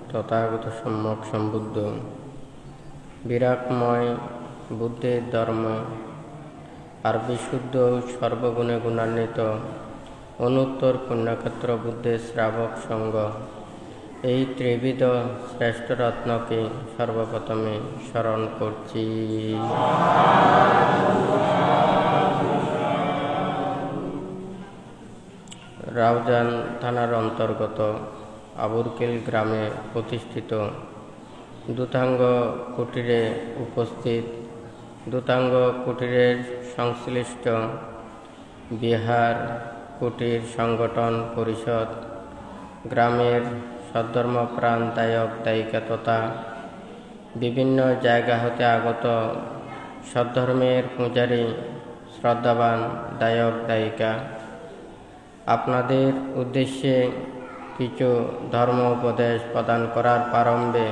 তথাগত সম্যক সম্বুদ্ধ বিরাটময় বুদ্ধের ধর্ম আর বিশুদ্ধ সর্বগুণে গুণান্বিত অনুত্তর পুণ্যক্ষেত্র বুদ্ধের শ্রাবক সঙ্গ এই ত্রিবিধ শ্রেষ্ঠ রত্নকে সর্বপ্রথমে স্মরণ করছি। রাউজান থানার অন্তর্গত আবুরকিল গ্রামে প্রতিষ্ঠিত দূতাঙ্গ কুটিরে উপস্থিত দূতাঙ্গ কুটিরের সংশ্লিষ্ট বিহার কুটির সংগঠন পরিষদ গ্রামের সদ্ধর্মপ্রাণ দায়ক দায়িকা তথা বিভিন্ন জায়গা হতে আগত সদ্ধর্মের পূজারী শ্রদ্ধাবান দায়ক দায়িকা আপনাদের উদ্দেশ্যে কিছু ধর্ম উপদেশ প্রদান করার প্রারম্ভে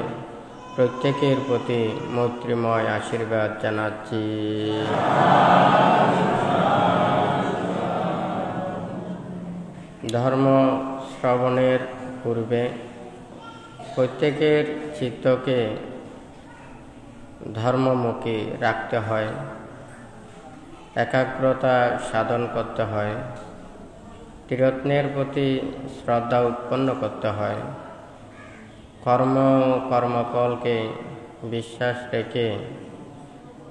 প্রত্যেকের প্রতি মৈত্রীময় আশীর্বাদ জানাচ্ছি। ধর্ম শ্রবণের পূর্বে প্রত্যেকের চিত্তকে ধর্মমুখী রাখতে হয়, একাগ্রতা সাধন করতে হয়, ত্রিরত্নের প্রতি শ্রদ্ধা উৎপন্ন করতে হয়, কর্মফলকে বিশ্বাস রেখে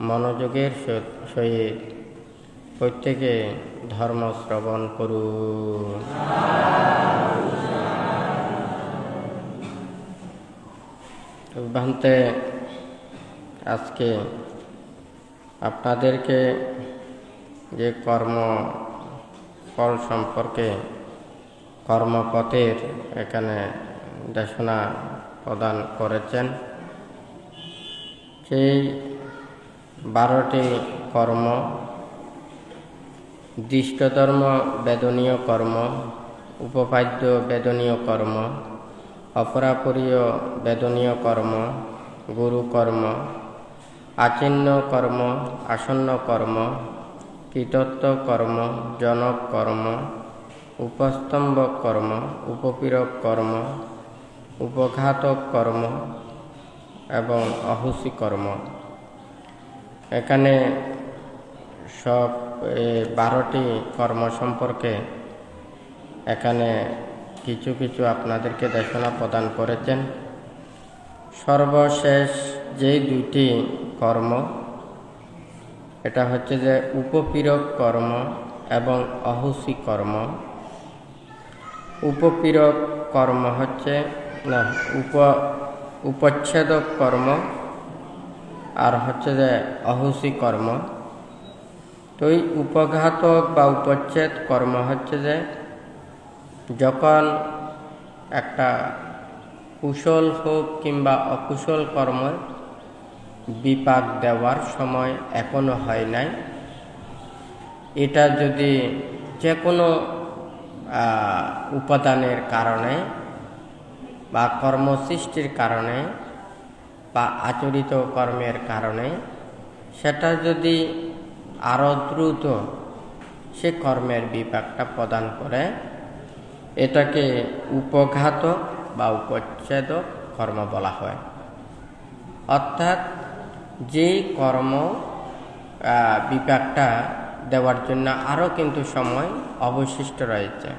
মনোযোগের সহিত প্রত্যেকে ধর্ম শ্রবণ করুন। ভান্তে আজকে আপনাদেরকে যে কর্মফল সম্পর্কে কর্মপথের এখানে দেশনা প্রদান করেছেন, সেই 12টি কর্ম দৃষ্টধর্ম বেদনীয় কর্ম, উপপাদ্য বেদনীয় কর্ম, অপরাপরীয় বেদনীয় কর্ম, গুরু কর্ম, আচিন্ন কর্ম, আসন্ন কর্ম, কৃতত্ব কর্ম, জনক কর্ম, উপস্তম্ভক কর্ম, উপপীড়ক কর্ম, উপঘাতক কর্ম এবং অহুসি কর্ম। এখানে সব 12টি কর্ম সম্পর্কে এখানে কিছু কিছু আপনাদেরকে দেশনা প্রদান করেছেন। সর্বশেষ যেই 2টি কর্ম, এটা হচ্ছে যে উপপীড়ক কর্ম এবং অহুসি কর্ম। উপপীড়ক কর্ম হচ্ছে উপচ্ছেদক কর্ম আর হচ্ছে যে অহুসি কর্ম। তো এই উপঘাতক বা উপচ্ছেদ কর্ম হচ্ছে যে যখন একটা কুশল হোক কিংবা অকুশল কর্ম বিপাক দেওয়ার সময় এখনো হয় নাই, এটা যদি যে কোনো উপাদানের কারণে বা কর্মসৃষ্টির কারণে বা আচরিত কর্মের কারণে সেটা যদি আরও দ্রুত সে কর্মের বিপাকটা প্রদান করে, এটাকে উপঘাতক বা উপচ্ছেদক কর্ম বলা হয়। অর্থাৎ যেই কর্ম বিপাকটা দেওয়ার জন্য আরও কিন্তু সময় অবশিষ্ট রয়েছে,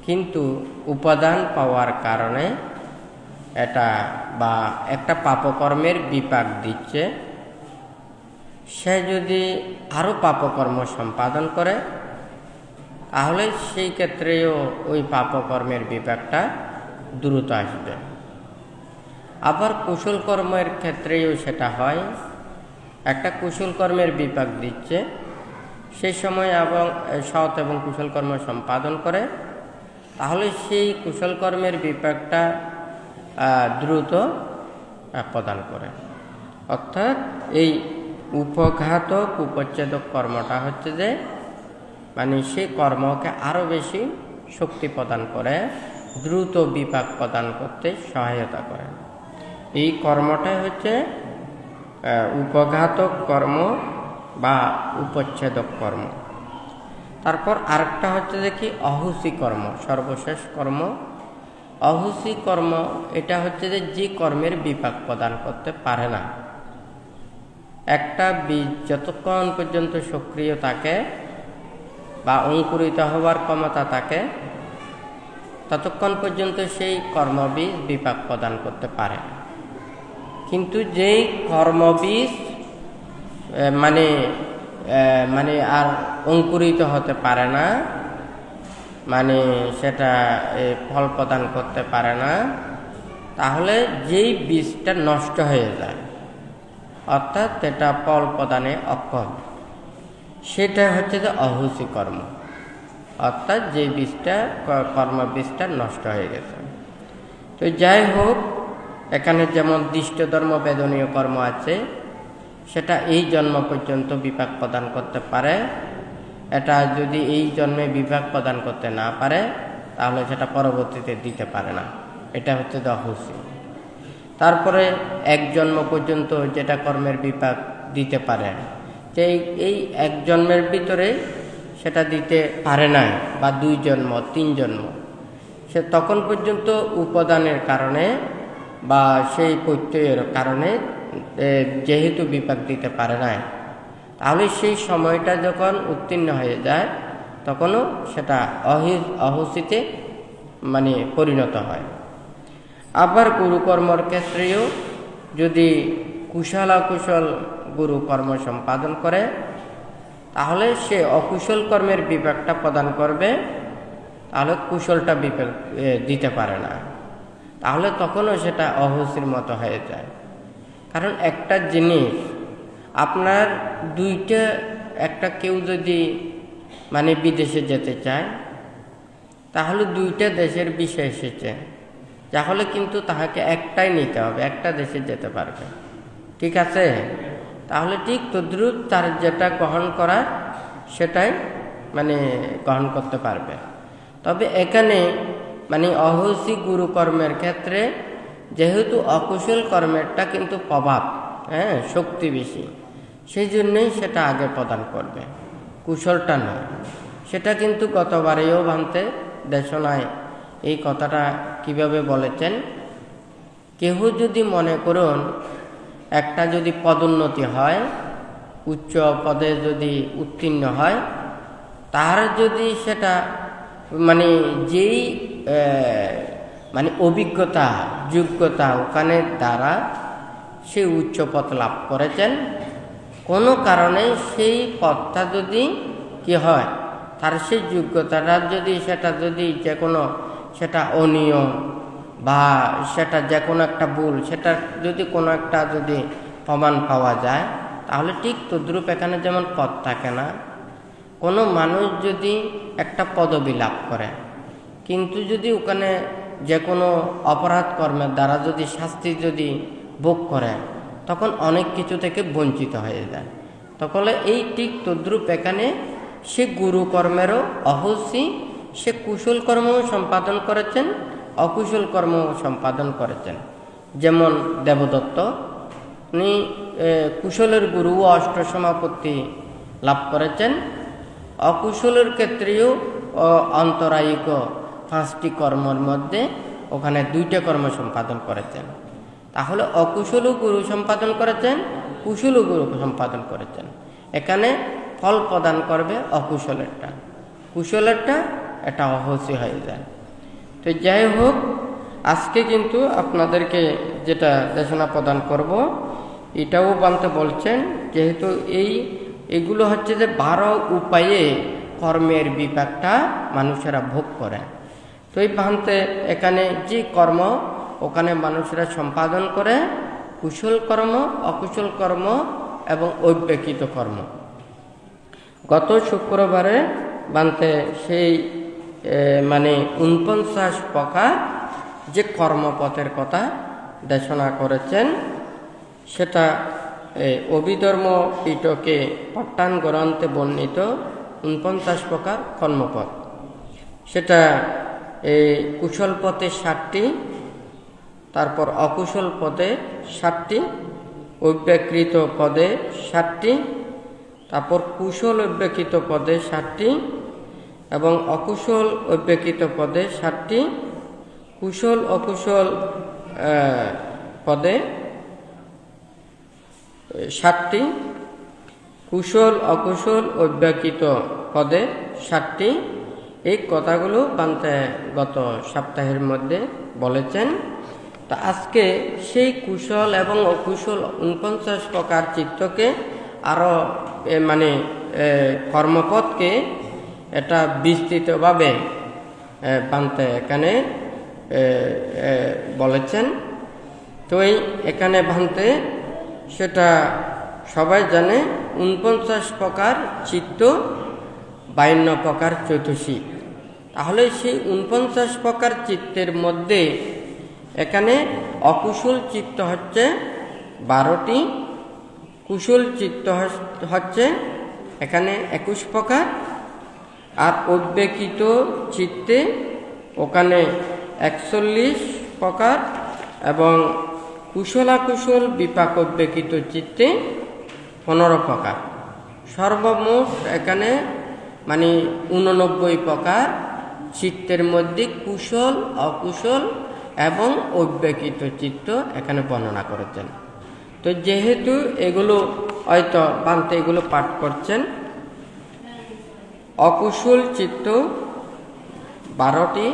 কিন্তু উপাদান পাওয়ার কারণে এটা বা একটা পাপকর্মের বিপাক দিচ্ছে, সে যদি আরও পাপকর্ম সম্পাদন করে তাহলে সেই ক্ষেত্রেও ওই পাপকর্মের বিপাকটা দ্রুত আসবে। আবার কুশল কর্মের ক্ষেত্রেও সেটা হয়, একটা কুশল কর্মের বিপাক দিচ্ছে, সেই সময় এবং সৎ এবং কুশল কর্ম সম্পাদন করে তাহলে সেই কুশল কর্মের বিপাকটা দ্রুত প্রদান করে। অর্থাৎ এই উপঘাতক উপচ্ছেদক কর্মটা হচ্ছে যে মানে সেই কর্মকে আরও বেশি শক্তি প্রদান করে, দ্রুত বিপাক প্রদান করতে সহায়তা করে। এই কর্মটাই হচ্ছে উপঘাতক কর্ম বা উপচ্ছেদক কর্ম। তারপর আরেকটা হচ্ছে যে কি অহুসি কর্ম, সর্বশেষ কর্ম অহুসি কর্ম এটা হচ্ছে যে কর্মের বিপাক প্রদান করতে পারে না। একটা বীজ যতক্ষণ পর্যন্ত সক্রিয় থাকে বা অঙ্কুরিত হওয়ার ক্ষমতা থাকে, ততক্ষণ পর্যন্ত সেই কর্মবীজ বিপাক প্রদান করতে পারে। কিন্তু যেই কর্মবীজ মানে আর অঙ্কুরিত হতে পারে না, মানে সেটা ফল প্রদান করতে পারে না, তাহলে যেই বীজটা নষ্ট হয়ে যায়, অর্থাৎ এটা ফল প্রদানে অক্ষম, সেটা হচ্ছে যে অহুসি কর্ম, অর্থাৎ যে বীজটা কর্মবীজটা নষ্ট হয়ে গেছে। তো যাই হোক, এখানে যেমন দৃষ্ট ধর্ম বেদনীয় কর্ম আছে, সেটা এই জন্ম পর্যন্ত বিপাক প্রদান করতে পারে। এটা যদি এই জন্মে বিপাক প্রদান করতে না পারে, তাহলে সেটা পরবর্তীতে দিতে পারে না। এটা হচ্ছে অহুসি। তারপরে এক জন্ম পর্যন্ত যেটা কর্মের বিপাক দিতে পারে, যে এই এক জন্মের ভিতরে সেটা দিতে পারে না, বা 2 জন্ম 3 জন্ম, সে তখন পর্যন্ত উপাদানের কারণে বা সেই প্রত্যয়ের কারণে যেহেতু বিপাক দিতে পারে না, তাহলে সেই সময়টা যখন উত্তীর্ণ হয়ে যায়, তখনও সেটা অহুসিতে পরিণত হয়। আবার গুরুকর্মর ক্ষেত্রেও যদি কুশল অকুশল গুরু কর্ম সম্পাদন করে, তাহলে সে অকুশল কর্মের বিপাকটা প্রদান করবে, তাহলে কুশলটা বিপাক দিতে পারে না, তাহলে তখনও সেটা অহুসির মতো হয়ে যায়। কারণ একটা জিনিস আপনার একটা কেউ যদি বিদেশে যেতে চায়, তাহলে 2টা দেশের বিষয় এসেছে, তাহলে কিন্তু তাহাকে একটাই নিতে হবে, একটা দেশে যেতে পারবে, ঠিক আছে? তাহলে ঠিক তদ্রুপ তার যেটা গ্রহণ করা সেটাই গ্রহণ করতে পারবে। তবে এখানে অহুসি গুরু কর্মের ক্ষেত্রে যেহেতু অকুশল কর্মেরটা কিন্তু প্রভাব, শক্তি বেশি, সেই জন্যই সেটা আগে প্রদান করবে, কুশলটা নয়। সেটা কিন্তু গতবারেও ভান্তে দেশনায় এই কথাটা কিভাবে বলেছেন, কেহ যদি মনে করুন একটা যদি পদোন্নতি হয়, উচ্চ পদে যদি উত্তীর্ণ হয়, তার যদি সেটা যেই অভিজ্ঞতা যোগ্যতা ওখানে দ্বারা সে উচ্চ পদ লাভ করেছেন, কোনো কারণে সেই পদটা যদি কি হয়, তার সেই যোগ্যতাটা যদি যে কোনো সেটা অনিয়ম বা সেটা যে কোনো একটা ভুল, সেটা যদি কোনো একটা যদি প্রমাণ পাওয়া যায়, তাহলে ঠিক তদ্রূপ এখানে যেমন পদ থাকে না, কোনো মানুষ যদি একটা পদবি লাভ করে, কিন্তু যদি ওখানে যে কোনো অপরাধ কর্মের দ্বারা যদি শাস্তি যদি ভোগ করে, তখন অনেক কিছু থেকে বঞ্চিত হয়ে যায়। তখন এই ঠিক তদ্রূপ এখানে সে গুরু কর্মেরও অহুসি, সে কুশল কর্ম সম্পাদন করেছেন, অকুশল কর্ম সম্পাদন করেছেন। যেমন দেবদত্ত, উনি কুশলের গুরু ও অষ্টসমাপত্তি লাভ করেছেন, অকুশলের ক্ষেত্রেও অন্তরায়িক 5টি কর্মের মধ্যে ওখানে 2টা কর্ম সম্পাদন করেছেন। তাহলে অকুশলও গুরু সম্পাদন করেছেন, কুশলও গুরু সম্পাদন করেছেন। এখানে ফল প্রদান করবে অকুশলেরটা, কুশলেরটা এটা অহুসি হয়ে যায়। তো যাই হোক, আজকে কিন্তু আপনাদেরকে যেটা দেশনা প্রদান করব, এটাও বানতে বলছেন, যেহেতু এগুলো হচ্ছে যে 12 উপায়ে কর্মের বিপাকটা মানুষেরা ভোগ করে। তো এই ভান্তে এখানে যে কর্ম ওখানে মানুষেরা সম্পাদন করে, কুশল কর্ম, অকুশল কর্ম এবং অব্যক্তিত কর্ম। গত শুক্রবারে বানতে সেই 49 প্রকার যে কর্মপথের কথা দেশনা করেছেন, সেটা অভিধর্ম পিটকে পট্টান গ্রন্থে বর্ণিত 49 প্রকার কর্মপথ। সেটা কুশল পথে 7টি, তারপর অকুশল পদে 7টি, অব্যকৃত পদে 7টি, তারপর কুশল অব্যকৃত পদে 7টি এবং অকুশল অব্যকৃত পদে 7টি, কুশল অকুশল পদে 7টি, কুশল অকুশল অব্যকৃত পদে 7টি। এই কথাগুলো বান্তে গত সপ্তাহের মধ্যে বলেছেন। তো আজকে সেই কুশল এবং অকুশল 49 প্রকার চিত্তকে আরো মানে কর্মপদকে এটা বিস্তৃতভাবে বান্তে এখানে বলেছেন। তো এখানে ভান্তে সেটা সবাই জানে 49 প্রকার চিত্ত, 52 প্রকার চতুষী। তাহলে সেই 49 প্রকার চিত্তের মধ্যে এখানে অকুশল চিত্ত হচ্ছে 12টি, কুশল চিত্ত হচ্ছে এখানে 21 প্রকার, আর অব্যকৃত চিত্তে ওখানে 41 প্রকার, এবং কুশলাকুশল বিপাক অব্যকৃত চিত্তে 15 প্রকার। সর্বমোট এখানে মানে 89 প্রকার চিত্তের মধ্যে কুশল অকুশল এবং অব্যকৃত চিত্ত এখানে বর্ণনা করেছেন। তো যেহেতু এগুলো হয়তো বান্তে এগুলো পাঠ করছেন, অকুশল চিত্ত 12টি,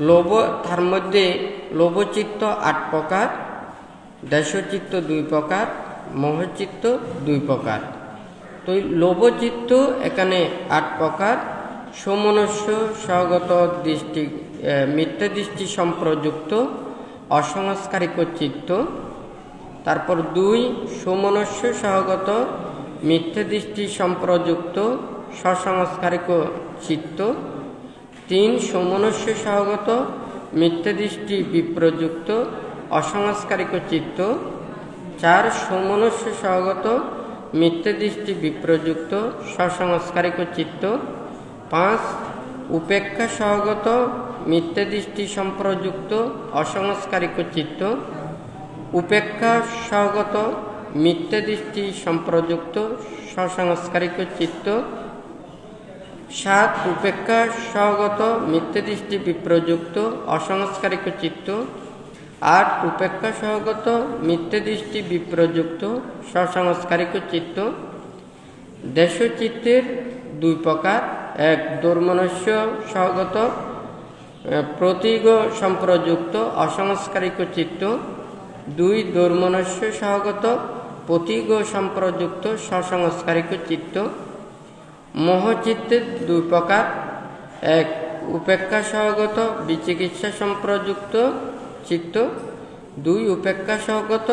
লোভ তার মধ্যে লোভচিত্ত 8 প্রকার, দেশচিত্ত 2 প্রকার, মোহচিত্ত 2 প্রকার। তো লোভচিত্ত এখানে 8 প্রকার, সমনস্য সহগত দৃষ্টি মিথ্যা দৃষ্টি সম্প্রযুক্ত অসংস্কারিক চিত্ত। তারপর 2 সমনস্য সহগত মিথ্যা দৃষ্টি সম্প্রযুক্ত সসংস্কারিক চিত্ত। 3 সমনস্য সহগত মিথ্যা দৃষ্টি বিপ্রযুক্ত অসংস্কারিক চিত্ত। 4 সমনস্য সহগত মিথ্যা দৃষ্টি বিপ্রযুক্ত সসংস্কারিক চিত্ত। 5 উপেক্ষা সহগত মিথ্যা দৃষ্টি সম্প্রযুক্ত অসংস্কারিক চিত্ত। উপেক্ষা সহগত মিথ্যা দৃষ্টি সম্প্রযুক্ত সসংস্কারিক চিত্ত। 7 উপেক্ষা সহগত মিথ্যা দৃষ্টি বিপ্রযুক্ত অসংস্কারিক চিত্ত। 8 উপেক্ষা সহগত মিথ্যা দৃষ্টি বিপ্রযুক্ত সসংস্কারিক চিত্ত। দেশচিত্তের 2 প্রকার, 1 দুর্মনস্য সহগত প্রতীগ সম্প্রযুক্ত অসংস্কারিক চিত্ত। 2 দুর্মনস্য সহগত প্রতীগ সম্প্রযুক্ত সসংস্কারিক চিত্ত। মোহচিত্তের 2 প্রকার, 1 উপেক্ষা সহগত বিচিকিৎসা সম্প্রযুক্ত চিত্ত। 2 উপেক্ষা সহগত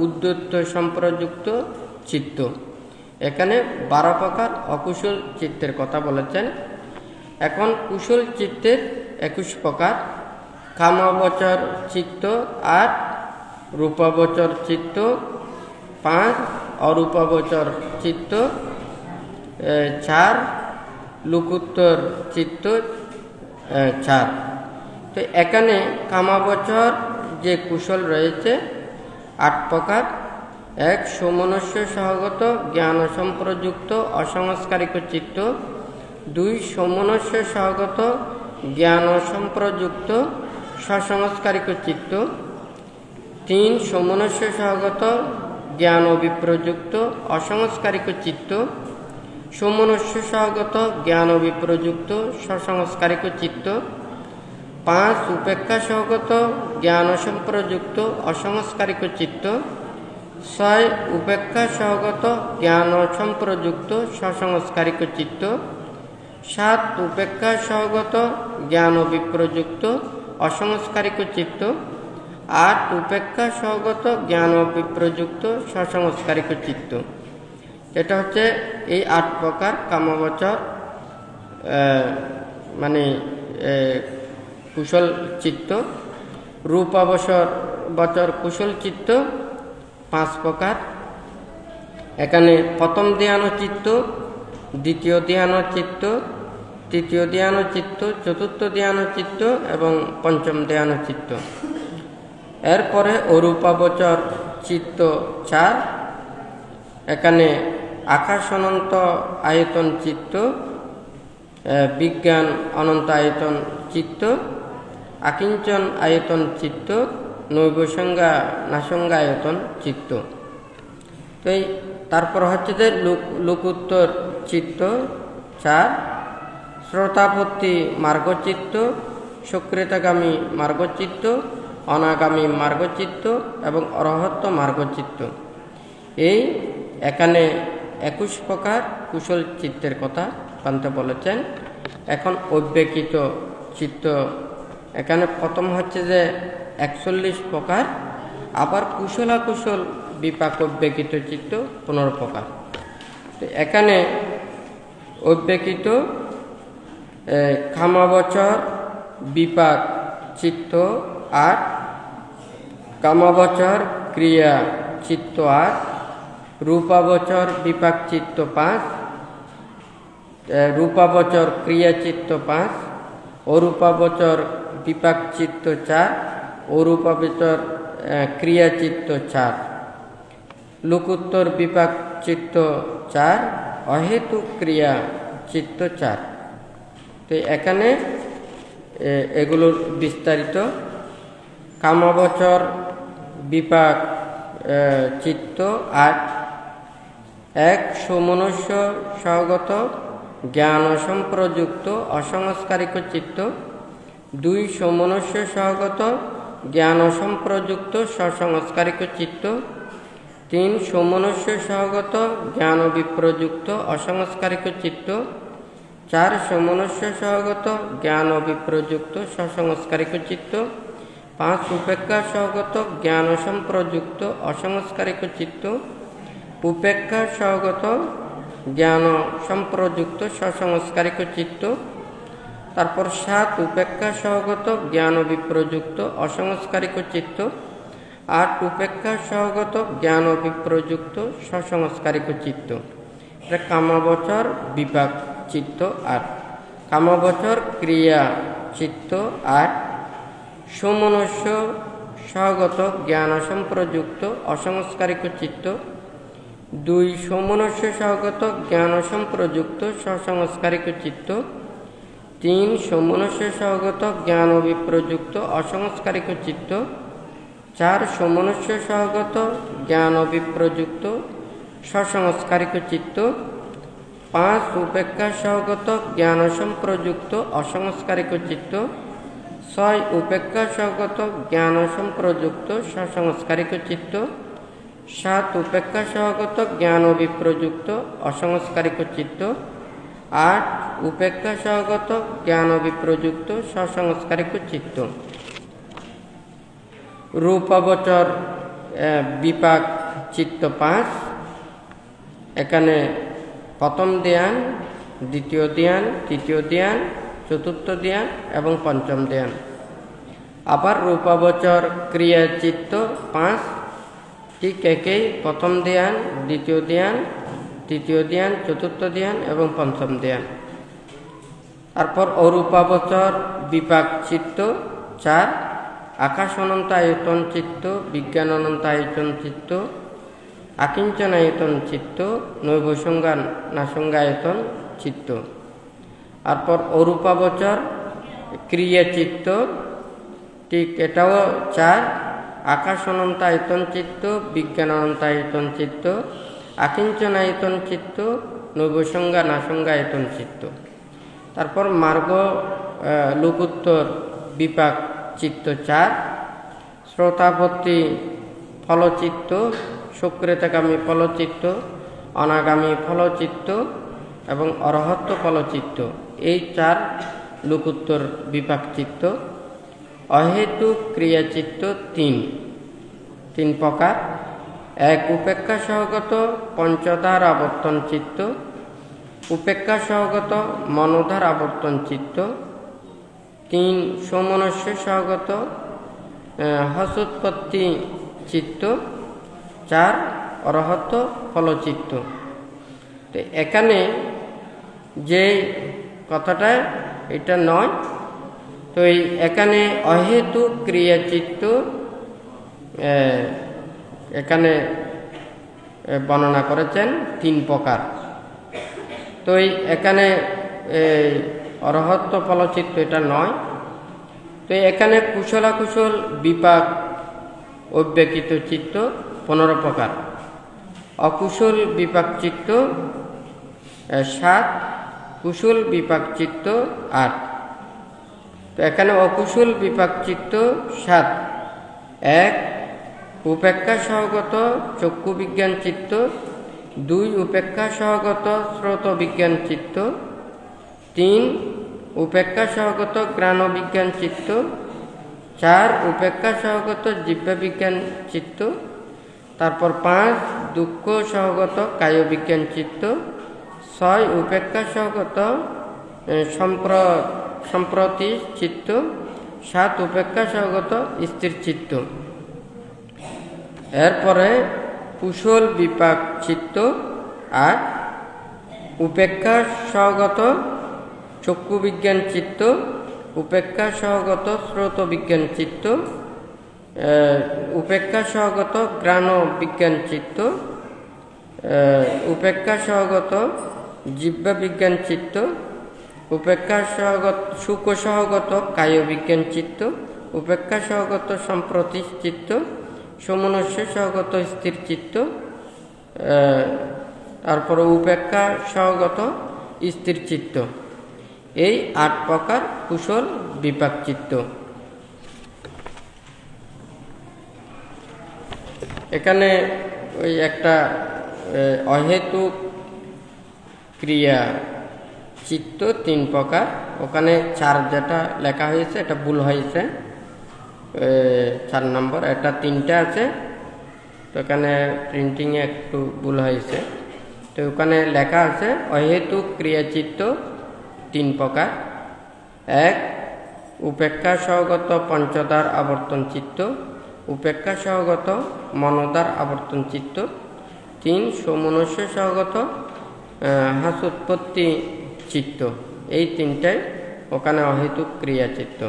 উদ্যত সম্প্রযুক্ত চিত্ত। এখানে 12 প্রকার অকুশল চিত্তের কথা বলেছেন। এখন কুশল চিত্তের 21 প্রকার, কামবচর চিত্ত 8, রূপবচর চিত্ত 5, অরূপবচর চিত্ত 4, লোকোত্তর চিত্ত 4। তো এখানে কামবচর যে কুশল রয়েছে 8 প্রকার, 1 সমনস্য সহগত জ্ঞান সম্প্রযুক্ত অসংস্কারিক চিত্ত। 2 সমনস্য সহগত জ্ঞান সম্প্রযুক্ত সসংস্কারিক চিত্ত। 3 সমনস্য সহগত জ্ঞান বিপ্রযুক্ত অসংস্কারিক চিত্ত। সমনস্য সহগত জ্ঞান বিপ্রযুক্ত সসংস্কারিক চিত্ত। 5 উপেক্ষা সহগত জ্ঞান সম্প্রযুক্ত অসংস্কারিক চিত্ত। 6 উপেক্ষা সহগত জ্ঞান সম্প্রযুক্ত সসংস্কারিক চিত্ত। 7 উপেক্ষা সহগত জ্ঞান বিপ্রযুক্ত অসংস্কারিক চিত্ত। 8 উপেক্ষা সহগত জ্ঞান বিপ্রযুক্ত সসংস্কারিক চিত্ত। এটা হচ্ছে এই 8 প্রকার কামবচর মানে কুশল চিত্ত। রূপাবসর বচর কুশল চিত্ত 5 প্রকার। এখানে প্রথম ধ্যান চিত্ত, দ্বিতীয় ধ্যান চিত্ত, তৃতীয় ধ্যান চিত্ত, চতুর্থ ধ্যান চিত্ত এবং পঞ্চম ধ্যান চিত্ত। এরপরে অরূপাবচর চিত্ত 4। এখানে আকাশ অনন্ত আয়তন চিত্ত, বিজ্ঞান অনন্ত আয়তন চিত্ত আকিঞ্চন আয়তন চিত্ত, নৈবসঙ্গা নাসঙ্গা আয়তন চিত্ত। তো তারপর হচ্ছে যে লোকোত্তর চিত্ত 4, শ্রোতাপত্তি মার্গচিত্ত, সক্রিয়তাগামী মার্গচিত্ত, অনাগামী মার্গচিত্ত এবং অরহত্ত মার্গচিত্ত। এই এখানে 21 প্রকার কুশল চিত্তের কথা পান্তে বলেছেন। এখন অব্যক্তিত চিত্ত এখানে প্রথম হচ্ছে যে 41 প্রকার, আবার কুশলাকুশল বিপাক অব্যক্তিত চিত্ত 15 প্রকার। এখানে অব্যক্তিত কামাবচর বিপাক চিত্ত 8, কামাবচর ক্রিয়া চিত্ত 8, রূপাবচর বিপাক চিত্ত 5, রূপাবচর ক্রিয়া চিত্ত 5, অরূপাবচর বিপাক চিত্ত 4, অরূপাবচর ক্রিয়া চিত্ত 4, লোকোত্তর বিপাক চিত্ত 4, অহেতুক ক্রিয়া চিত্ত 4। তো এখানে এগুলোর বিস্তারিত। কামাবচর বিপাক চিত্ত 8, 1 সমনুষ্য সহগত জ্ঞান সম্প্রযুক্ত অসংস্কারিক চিত্ত, 2 সমনুষ্য সহগত জ্ঞান সম্প্রযুক্ত সসংস্কারিক চিত্ত, 3 সমনুষ্য সহগত জ্ঞান বিপ্রযুক্ত অসংস্কারিক চিত্ত, 4 সমনুষ্য সহগত জ্ঞান বিপ্রযুক্ত সসংস্কারিক চিত্ত, 5 উপেক্ষা সহগত জ্ঞান সম্প্রযুক্ত অসংস্কারিক চিত্ত, উপেক্ষা সহগত জ্ঞান সম্প্রযুক্ত সসংস্কারিক চিত্ত। তারপর 7 উপেক্ষা সহগত জ্ঞান বিপ্রযুক্ত অসংস্কারিক চিত্ত, 8 উপেক্ষা সহগত জ্ঞান বিপ্রযুক্ত সসংস্কারিক চিত্ত। এটা কামাবচর বিপাক চিত্ত 8। কামাবচর ক্রিয়া চিত্ত 8, সমনুষ্য সহগত জ্ঞান সম্প্রযুক্ত অসংস্কারিক চিত্ত, 2 সমনুষ্য সহগত জ্ঞান সম্প্রযুক্ত সসংস্কারিক চিত্ত, 3 সমনুষ্য সহগত জ্ঞান বিপ্রযুক্ত অসংস্কারিক চিত্ত, 4 সমনুষ্য সহগত জ্ঞান বিপ্রযুক্ত সসংস্কারিক চিত্ত, 5 উপেক্ষা সহগত জ্ঞান সম্প্রযুক্ত অসংস্কারিক চিত্ত, 6 উপেক্ষা সহগত জ্ঞান সম্প্রযুক্ত সসংস্কারিক চিত্ত, 7 উপেক্ষা সহগত জ্ঞান বিপ্রযুক্ত অসংস্কারিক চিত্ত, 8 উপেক্ষা সহগত জ্ঞান বিপ্রযুক্ত সসংস্কারিক চিত্ত। রূপাবচর বিপাক চিত্ত 5। এখানে প্রথম ধ্যান, দ্বিতীয় ধ্যান, তৃতীয় ধ্যান, চতুর্থ ধ্যান এবং পঞ্চম ধ্যান। আবার রূপাবচর ক্রিয়া চিত্ত 5, ঠিক একই প্রথম ধ্যান, দ্বিতীয় ধ্যান, তৃতীয় ধ্যান, চতুর্থ ধ্যান এবং পঞ্চম ধ্যান। তারপর অরূপাবচর বিপাক চিত্ত 4, আকাশ অনন্ত আয়তন চিত্ত, বিজ্ঞান অনন্ত আয়তন চিত্ত, আকিঞ্চন আয়তন চিত্ত, নৈবসঙ্গা নাসঙ্গায়তন চিত্ত। তারপর অরূপাবচর ক্রিয়া চিত্ত, ঠিক এটাও 4, আকাশ অনন্ত আয়তন চিত্ত, বিজ্ঞান অনন্ত আয়তন চিত্ত, আকিঞ্চন আয়তন চিত্ত, নৈবসঙ্গা নাসঙ্গায়তন চিত্ত। তারপর মার্গ লোকোত্তর বিপাক চিত্ত 4, শ্রোতাপত্তি ফলচিত্ত, সক্রিয়তাগামী ফলচিত্ত, অনাগামী ফলচিত্ত এবং অরহত্ত ফলচিত্ত। এই 4 লোকোত্তর বিপাক চিত্ত। অহেতুক ক্রিয়া চিত্ত 3 প্রকার। 1 উপেক্ষা সহগত পঞ্চধার আবর্তন চিত্ত, উপেক্ষা সহগত মনোধার আবর্তন চিত্ত, 3 সমনস্য সহগত হসোৎপত্তি চিত্ত, 4 অরহত্ত ফলচিত্ত। তো এখানে যে কথাটা এটা নয়, তো এখানে অহেতুক ক্রিয়া চিত্ত এখানে বর্ণনা করেছেন 3 প্রকার। তো এখানে অরহত্ত ফলচিত্ত এটা নয়। তো এখানে কুশলাকুশল বিপাক অব্যক্তিত চিত্ত 15 প্রকার, অকুশল বিপাক চিত্ত 7, কুশল বিপাক চিত্ত 8। তো এখানে অকুশল বিপাক চিত্ত 7, 1 উপেক্ষা সহগত চক্ষু বিজ্ঞান চিত্ত, 2 উপেক্ষা সহগত শ্রোত বিজ্ঞান চিত্ত, 3 উপেক্ষা সহগত গ্রাণ বিজ্ঞান চিত্ত, 4 উপেক্ষা সহগত জিহ্বা বিজ্ঞান চিত্ত, তারপর 5 দুঃখ সহগত কায় বিজ্ঞান চিত্ত, 6 উপেক্ষা সহগত সম্প্রতি চিত্ত, 7 উপেক্ষা সহগত স্থির চিত্ত। এরপরে কুশল বিপাক চিত্ত 8, উপেক্ষা সহগত চক্ষু বিজ্ঞান চিত্ত, উপেক্ষা সহগত শ্রোত বিজ্ঞান চিত্ত, উপেক্ষা সহগত গ্রাণ বিজ্ঞান চিত্ত, উপেক্ষা সহগত জিহ্বা বিজ্ঞান চিত্ত, উপেক্ষা সহগত সুখ সহগত কায় বিজ্ঞান চিত্ত, উপেক্ষা সহগত সম্প্রতি চিত্ত, সমনস্য সহগত স্থির চিত্ত, তারপরে উপেক্ষা সহগত স্থির চিত্ত। এই 8 প্রকার কুশল বিপাক চিত্ত। এখানে ওই একটা অহেতুক ক্রিয়া চিত্ত 3 প্রকার, ওখানে 4 যেটা লেখা হয়েছে এটা ভুল হয়েছে, 4 নম্বর, এটা 3টা আছে, তো এখানে প্রিন্টিংয়ে একটু ভুল হয়েছে। তো ওখানে লেখা আছে অহেতুক ক্রিয়া চিত্ত 3 প্রকার, 1 উপেক্ষা সহগত পঞ্চদ্বার আবর্তন চিত্ত, উপেক্ষা সহগত মনোদ্বার আবর্তন চিত্ত, 3 সমনস্য সহগত হাসোৎপত্তি চিত্ত। এই 3টাই ওখানে অহেতুক ক্রিয়া চিত্ত।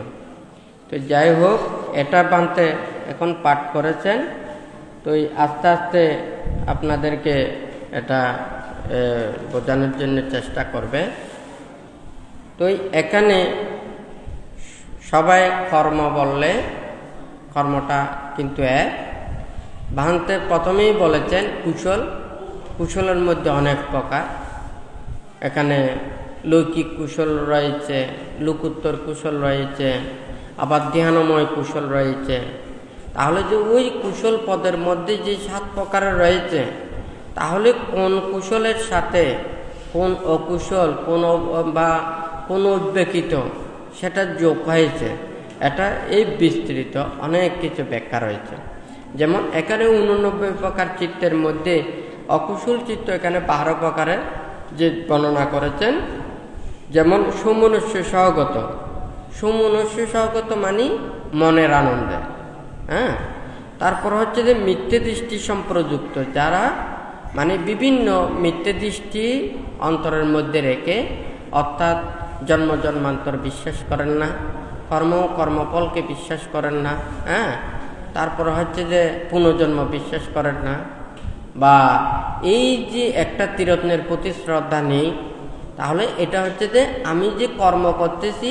তো যাই হোক, এটা বানতে এখন পাঠ করেছেন, তো আস্তে আস্তে আপনাদেরকে এটা বোঝানোর জন্য চেষ্টা করবে। তো এখানে সবাই কর্ম বললে কর্মটা কিন্তু এক। ভাঙতে প্রথমেই বলেছেন কুশল, কুশলের মধ্যে অনেক প্রকার। এখানে লৌকিক কুশল রয়েছে, লোকোত্তর কুশল রয়েছে, আবার ধ্যানময় কুশল রয়েছে। তাহলে যে ওই কুশল পদের মধ্যে যে 7 প্রকারের রয়েছে, তাহলে কোন কুশলের সাথে কোন অকুশল বা কোন অব্যক্তিত সেটা যোগ হয়েছে, এটা এই বিস্তৃত অনেক কিছু ব্যাখ্যা রয়েছে। যেমন এখানে 89 প্রকার চিত্তের মধ্যে অকুশল চিত্ত এখানে 12 প্রকারের যে বর্ণনা করেছেন। যেমন সমনস্য সহগত, সমনস্য সহগত মানে মনের আনন্দে, হ্যাঁ। তারপর হচ্ছে যে মিথ্যে দৃষ্টি সম্প্রযুক্ত, যারা মানে বিভিন্ন মিথ্যে দৃষ্টি অন্তরের মধ্যে রেখে, অর্থাৎ জন্ম জন্মান্তর বিশ্বাস করেন না, কর্মফলকে বিশ্বাস করেন না, হ্যাঁ। তারপর হচ্ছে যে পুনর্জন্ম বিশ্বাস করেন না, বা এই যে একটা ত্রিরত্নের প্রতি শ্রদ্ধা নেই। তাহলে এটা হচ্ছে যে আমি যে কর্ম করতেছি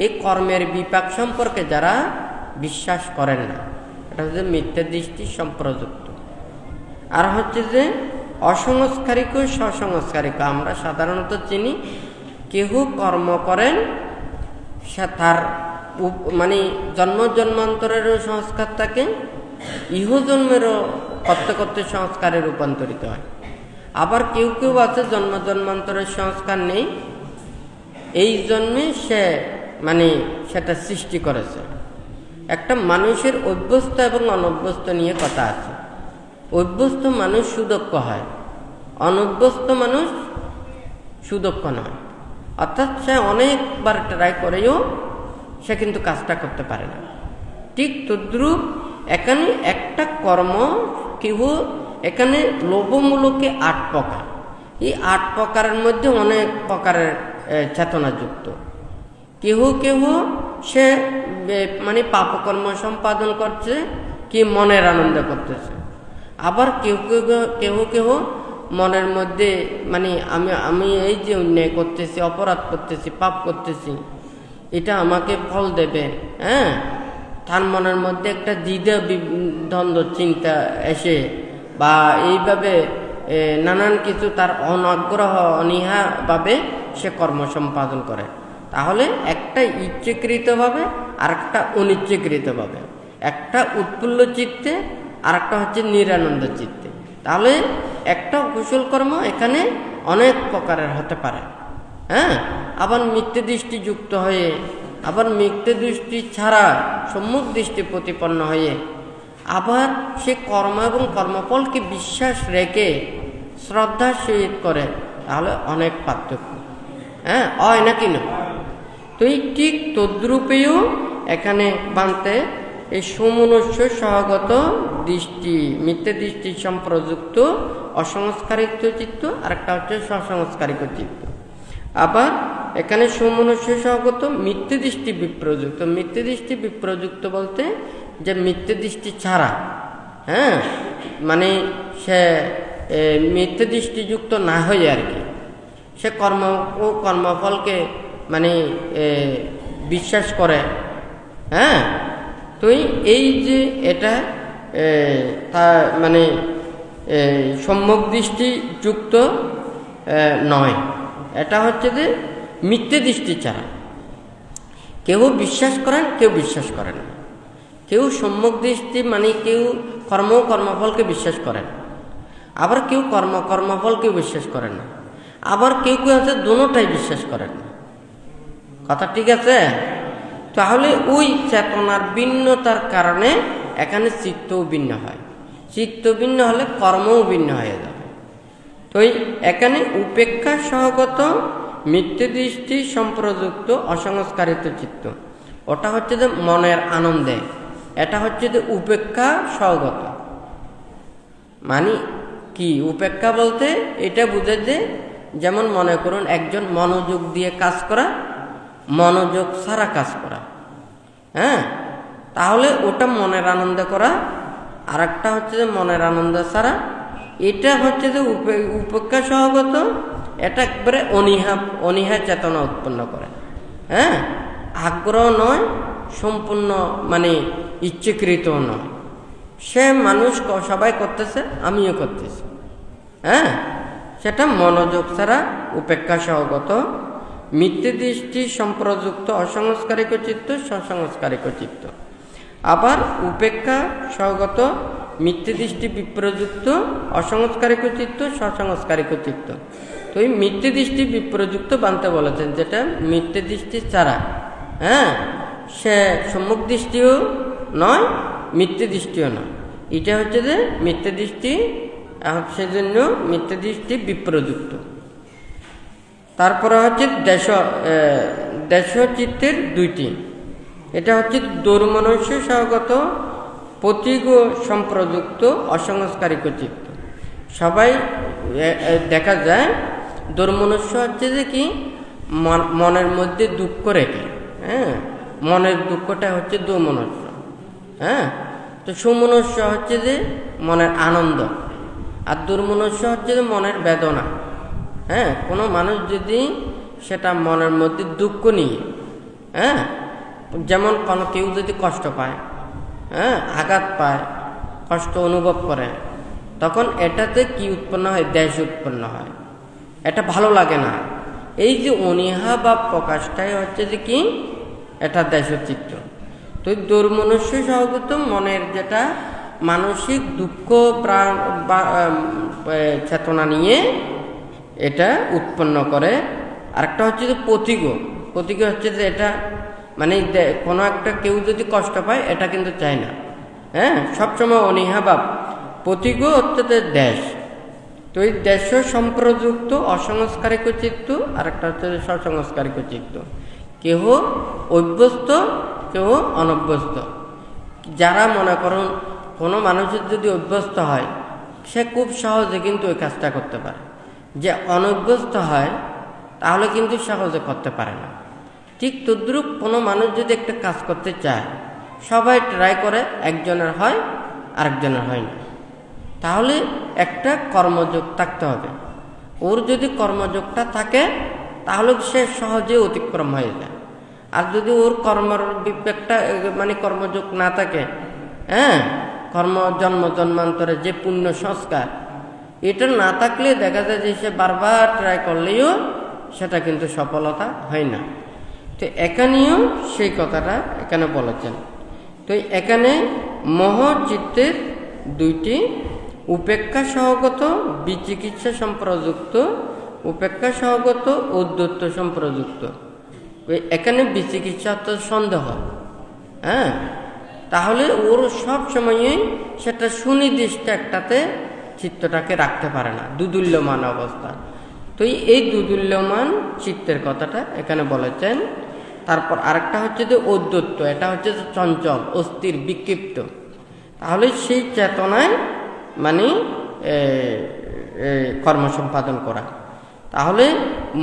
এই কর্মের বিপাক সম্পর্কে যারা বিশ্বাস করেন না, এটা হচ্ছে মিথ্যা দৃষ্টি সম্প্রযুক্ত। আর হচ্ছে যে অসংস্কারিক সসংস্কারিক, আমরা সাধারণত চিনি কেহ কর্ম করেন সে তার মানে জন্ম জন্মান্তরেরও সংস্কার থাকে, ইহজন্মেরও করতে করতে সংস্কারে রূপান্তরিত হয়। আবার কেউ কেউ আছে জন্ম জন্মান্তরের সংস্কার নেই, এই জন্মে সে মানে সেটা সৃষ্টি করেছে। একটা মানুষের অভ্যস্ত এবং অনভ্যস্ত নিয়ে কথা আছে। অভ্যস্ত মানুষ সুদক্ষ হয়, অনভ্যস্ত মানুষ সুদক্ষ নয়। অর্থাৎ সে অনেকবার ট্রাই করেও সে কিন্তু কাজটা করতে পারে না। ঠিক তদ্রূপ এখানে একটা কর্ম কেউ এখানে লোভমূলকে 8 প্রকার, এই 8 প্রকারের মধ্যে অনেক প্রকারের চেতনাযুক্ত। কেহ কেহ সে মানে পাপকর্ম সম্পাদন করছে কি মনের আনন্দ করতেছে। আবার কেউ কেহ মনের মধ্যে মানে আমি এই যে অন্যায় করতেছি, অপরাধ করতেছি, পাপ করতেছি, এটা আমাকে ফল দেবে, হ্যাঁ, তার মনের মধ্যে একটা দ্বিধা দ্বন্দ্ব চিন্তা এসে বা এইভাবে নানান কিছু তার অনাগ্রহ অনীহাভাবে সে কর্ম সম্পাদন করে, তাহলে একটা ইচ্ছাকৃতভাবে আর একটা অনিচ্ছাকৃতভাবে, একটা উৎফুল্ল চিত্তে আর একটা হচ্ছে নিরানন্দ চিত্তে। তাহলে একটা কুশল কর্ম এখানে অনেক প্রকারের হতে পারে, হ্যাঁ। আবার মিথ্যে দৃষ্টি যুক্ত হয়ে, আবার মিথ্যে দৃষ্টি ছাড়া সম্মুখ দৃষ্টি প্রতিপন্ন হয়ে, আবার সে কর্ম এবং কর্মফলকে বিশ্বাস রেখে শ্রদ্ধার সহিত করে, তাহলে অনেক পার্থক্য, হ্যাঁ, হয় না কিনা। তো এই ঠিক তদ্রূপেও এখানে বানতে এই সুমনুষ্য সহগত দৃষ্টি, মিথ্যে দৃষ্টি সম্প্রযুক্ত অসংস্কারিত চিত্ত, আর একটা হচ্ছে সসংস্কারিত চিত্ত। আবার এখানে সুমনুষ্য সহগত মিথ্যে দৃষ্টি বিপ্রযুক্ত। মিথ্যে দৃষ্টি বিপ্রযুক্ত বলতে যে মিথ্যে দৃষ্টি ছাড়া, হ্যাঁ, মানে সে মিথ্যে দৃষ্টিযুক্ত না হয়ে আর কি, সে কর্ম ও কর্মফলকে মানে বিশ্বাস করে, হ্যাঁ। তো এই যে এটা তা মানে সম্যক দৃষ্টিযুক্ত নয়, এটা হচ্ছে যে মিথ্যে দৃষ্টি ছাড়া। কেউ বিশ্বাস করেন, কেউ বিশ্বাস করেন না। কেউ সম্যক দৃষ্টি মানে কেউ কর্মফলকে বিশ্বাস করেন, আবার কেউ কর্মফলকে বিশ্বাস করেন না, আবার কেউ কেউ আছে দুটোটাই বিশ্বাস করেন না। কথা ঠিক আছে? তাহলে ওই চেতনার ভিন্নতার কারণে এখানে চিত্তও ভিন্ন হয়। চিত্ত ভিন্ন হলে কর্মও ভিন্ন হয়ে যাবে। তো এখানে উপেক্ষা সহগত মিথ্যে দৃষ্টি সম্প্রযুক্ত অসংস্কারিত চিত্ত, ওটা হচ্ছে যে মনের আনন্দে, এটা হচ্ছে যে উপেক্ষা সহগত। মানে কি উপেক্ষা বলতে এটা বুঝে যে, যেমন মনে করুন একজন মনোযোগ দিয়ে কাজ করা, মনোযোগ ছাড়া কাজ করা, হ্যাঁ, তাহলে ওটা মনের আনন্দে করা। আর একটা হচ্ছে যে মনের আনন্দ ছাড়া, এটা হচ্ছে যে উপেক্ষা সহগত, এটা একবারে অনীহা চেতনা উৎপন্ন করে, হ্যাঁ, আগ্রহ নয়, সম্পূর্ণ মানে ইচ্ছাকৃত নয়। সে মানুষ সবাই করতেছে, আমিও করতেছি, হ্যাঁ, সেটা মনোযোগ ছাড়া উপেক্ষা সহগত মিথ্যে দৃষ্টি সম্প্রযুক্ত অসংস্কারিক চিত্ত, সসংস্কারিক চিত্ত। আবার উপেক্ষা সহগত মিথ্যে দৃষ্টি বিপ্রযুক্ত অসংস্কারিক চিত্ত, সসংস্কারিক চিত্ত। তো এই মিথ্যে দৃষ্টি বিপ্রযুক্ত বানতে বলেছেন, যেটা মিথ্যে দৃষ্টি ছাড়া, হ্যাঁ, সে সম্মুখ দৃষ্টিও নয়, মিথ্যে দৃষ্টিও নয়। এটা হচ্ছে যে মিথ্যে দৃষ্টি, সেজন্য মিথ্যে দৃষ্টি বিপ্রযুক্ত। তারপরে হচ্ছে দেশ চিত্তের দুইটি, এটা হচ্ছে দৌর্মনস্য সহগত প্রতীক সম্প্রযুক্ত অসংস্কারিক চিত্ত। সবাই দেখা যায় দৌর্মনস্য হচ্ছে যে কি মনের মধ্যে দুঃখ রেখে, হ্যাঁ, মনের দুঃখটা হচ্ছে দৌর্মনস্য, হ্যাঁ। তো সুমনস্য হচ্ছে যে মনের আনন্দ, আর দুর্মনস্য হচ্ছে যে মনের বেদনা, হ্যাঁ। কোনো মানুষ যদি সেটা মনের মধ্যে দুঃখ নিয়ে, হ্যাঁ, যেমন কোনো কেউ যদি কষ্ট পায়, হ্যাঁ, আঘাত পায়, কষ্ট অনুভব করে, তখন এটাতে কি উৎপন্ন হয়? দেশ উৎপন্ন হয়। এটা ভালো লাগে না। এই যে অনীহা বা প্রকাশটাই হচ্ছে যে কি এটা দেশচিত্ত। তো দুর্মনস্য সহগত মনের যেটা মানসিক দুঃখ প্রাণ বা চেতনা নিয়ে এটা উৎপন্ন করে। আরেকটা হচ্ছে যে প্রতীক হচ্ছে যে এটা মানে কোনো একটা কেউ যদি কষ্ট পায় এটা কিন্তু চায় না, হ্যাঁ, সবসময় অনীহা ভাব। প্রতীক হচ্ছে যে দেশ। তো এই দেশ সম্প্রযুক্ত অসংস্কারিক চিত্ত, আরেকটা হচ্ছে সসংস্কারিক চিত্ত। কেহ অভ্যস্ত, কেহ অনভ্যস্ত। যারা মনে করুন কোনো মানুষের যদি অভ্যস্ত হয় সে খুব সহজে কিন্তু ওই কাজটা করতে পারে, যে অনভ্যস্ত হয় তাহলে কিন্তু সহজে করতে পারে না। ঠিক তদ্রূপ কোনো মানুষ যদি একটা কাজ করতে চায়, সবাই ট্রাই করে, একজনের হয় আরেকজনের হয় না। তাহলে একটা কর্মযোগ থাকতে হবে। ওর যদি কর্মযোগটা থাকে তাহলে সে সহজে অতিক্রম হয়ে যায়। আর যদি ওর কর্মের বিবেকটা মানে কর্মযোগ না থাকে, হ্যাঁ, কর্ম জন্ম জন্মান্তরে যে পুণ্য সংস্কার এটা না থাকলে দেখা যায় যে সে বারবার ট্রাই করলেও সেটা কিন্তু সফলতা হয় না। তো এখানেও সেই কথাটা এখানে বলেছেন। তো এখানে মোহ চিত্তের দুইটি, উপেক্ষা সহগত বিচিকিৎসা সম্প্রযুক্ত, উপেক্ষা সহগত উদ্ধত্ত সম্প্রযুক্ত। এখানে বিচিকিৎসা তো সন্দেহ, হ্যাঁ, তাহলে ওর সব সময়ই সেটা সুনির্দিষ্ট একটাতে চিত্তটাকে রাখতে পারে না, দুদুল্যমান অবস্থা। তো এই দুদুল্যমান চিত্তের কথাটা এখানে বলেছেন। তারপর আরেকটা হচ্ছে যে উদ্ধত্ত, এটা হচ্ছে যে চঞ্চল, অস্থির, বিক্ষিপ্ত। তাহলে সেই চেতনায় মানে কর্ম সম্পাদন করা। তাহলে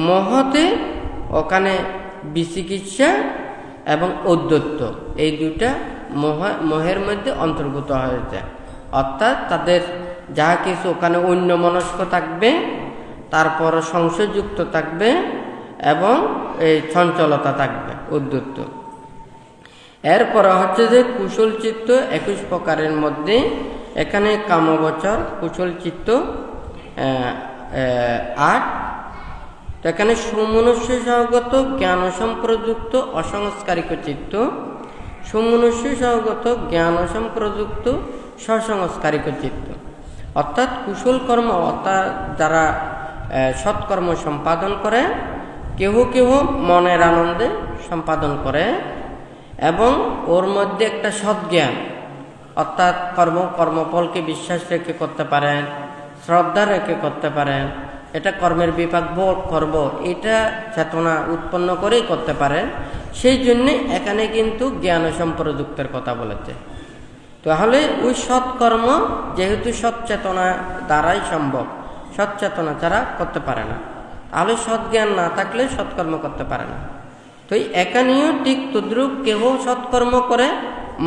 মোহতে ওখানে বিচিকিৎসা এবং উদ্ধত্ত এই দুইটা মোহের মধ্যে অন্তর্ভুক্ত হয়েছে। অর্থাৎ তাদের যাহা কিছু ওখানে অন্যমনস্ক থাকবে, তারপর সংশয়যুক্ত থাকবে এবং এই চঞ্চলতা থাকবে, উদ্ধত্ত। এরপর হচ্ছে যে কুশল চিত্ত 21 প্রকারের মধ্যে এখানে কামগোচর কুশল চিত্ত 8। তো এখানে সুমনুষ্য সহগত জ্ঞান সম্প্রযুক্ত অসংস্কারিক চিত্ত, সুমনুষ্য সহগত জ্ঞান সম্প্রযুক্ত সসংস্কারিক চিত্ত। অর্থাৎ কুশল কর্ম, অর্থাৎ যারা সৎকর্ম সম্পাদন করে, কেহ কেহ মনের আনন্দে সম্পাদন করে এবং ওর মধ্যে একটা সৎজ্ঞান, অর্থাৎ কর্মফলকে বিশ্বাস রেখে করতে পারেন, শ্রদ্ধা রেখে করতে পারেন, এটা কর্মের বিপাক বোধ করব, এটা চেতনা উৎপন্ন করেই করতে পারেন। সেই জন্যে এখানে কিন্তু জ্ঞান সম্প্রযুক্তের কথা বলেছে। তাহলে ওই সৎকর্ম যেহেতু সৎচেতনা দ্বারাই সম্ভব, সৎচেতনা ছাড়া করতে পারে না, তাহলে সৎজ্ঞান না থাকলে সৎকর্ম করতে পারে না। তো এখানেও ঠিক তদ্রূপ কেহ সৎকর্ম করে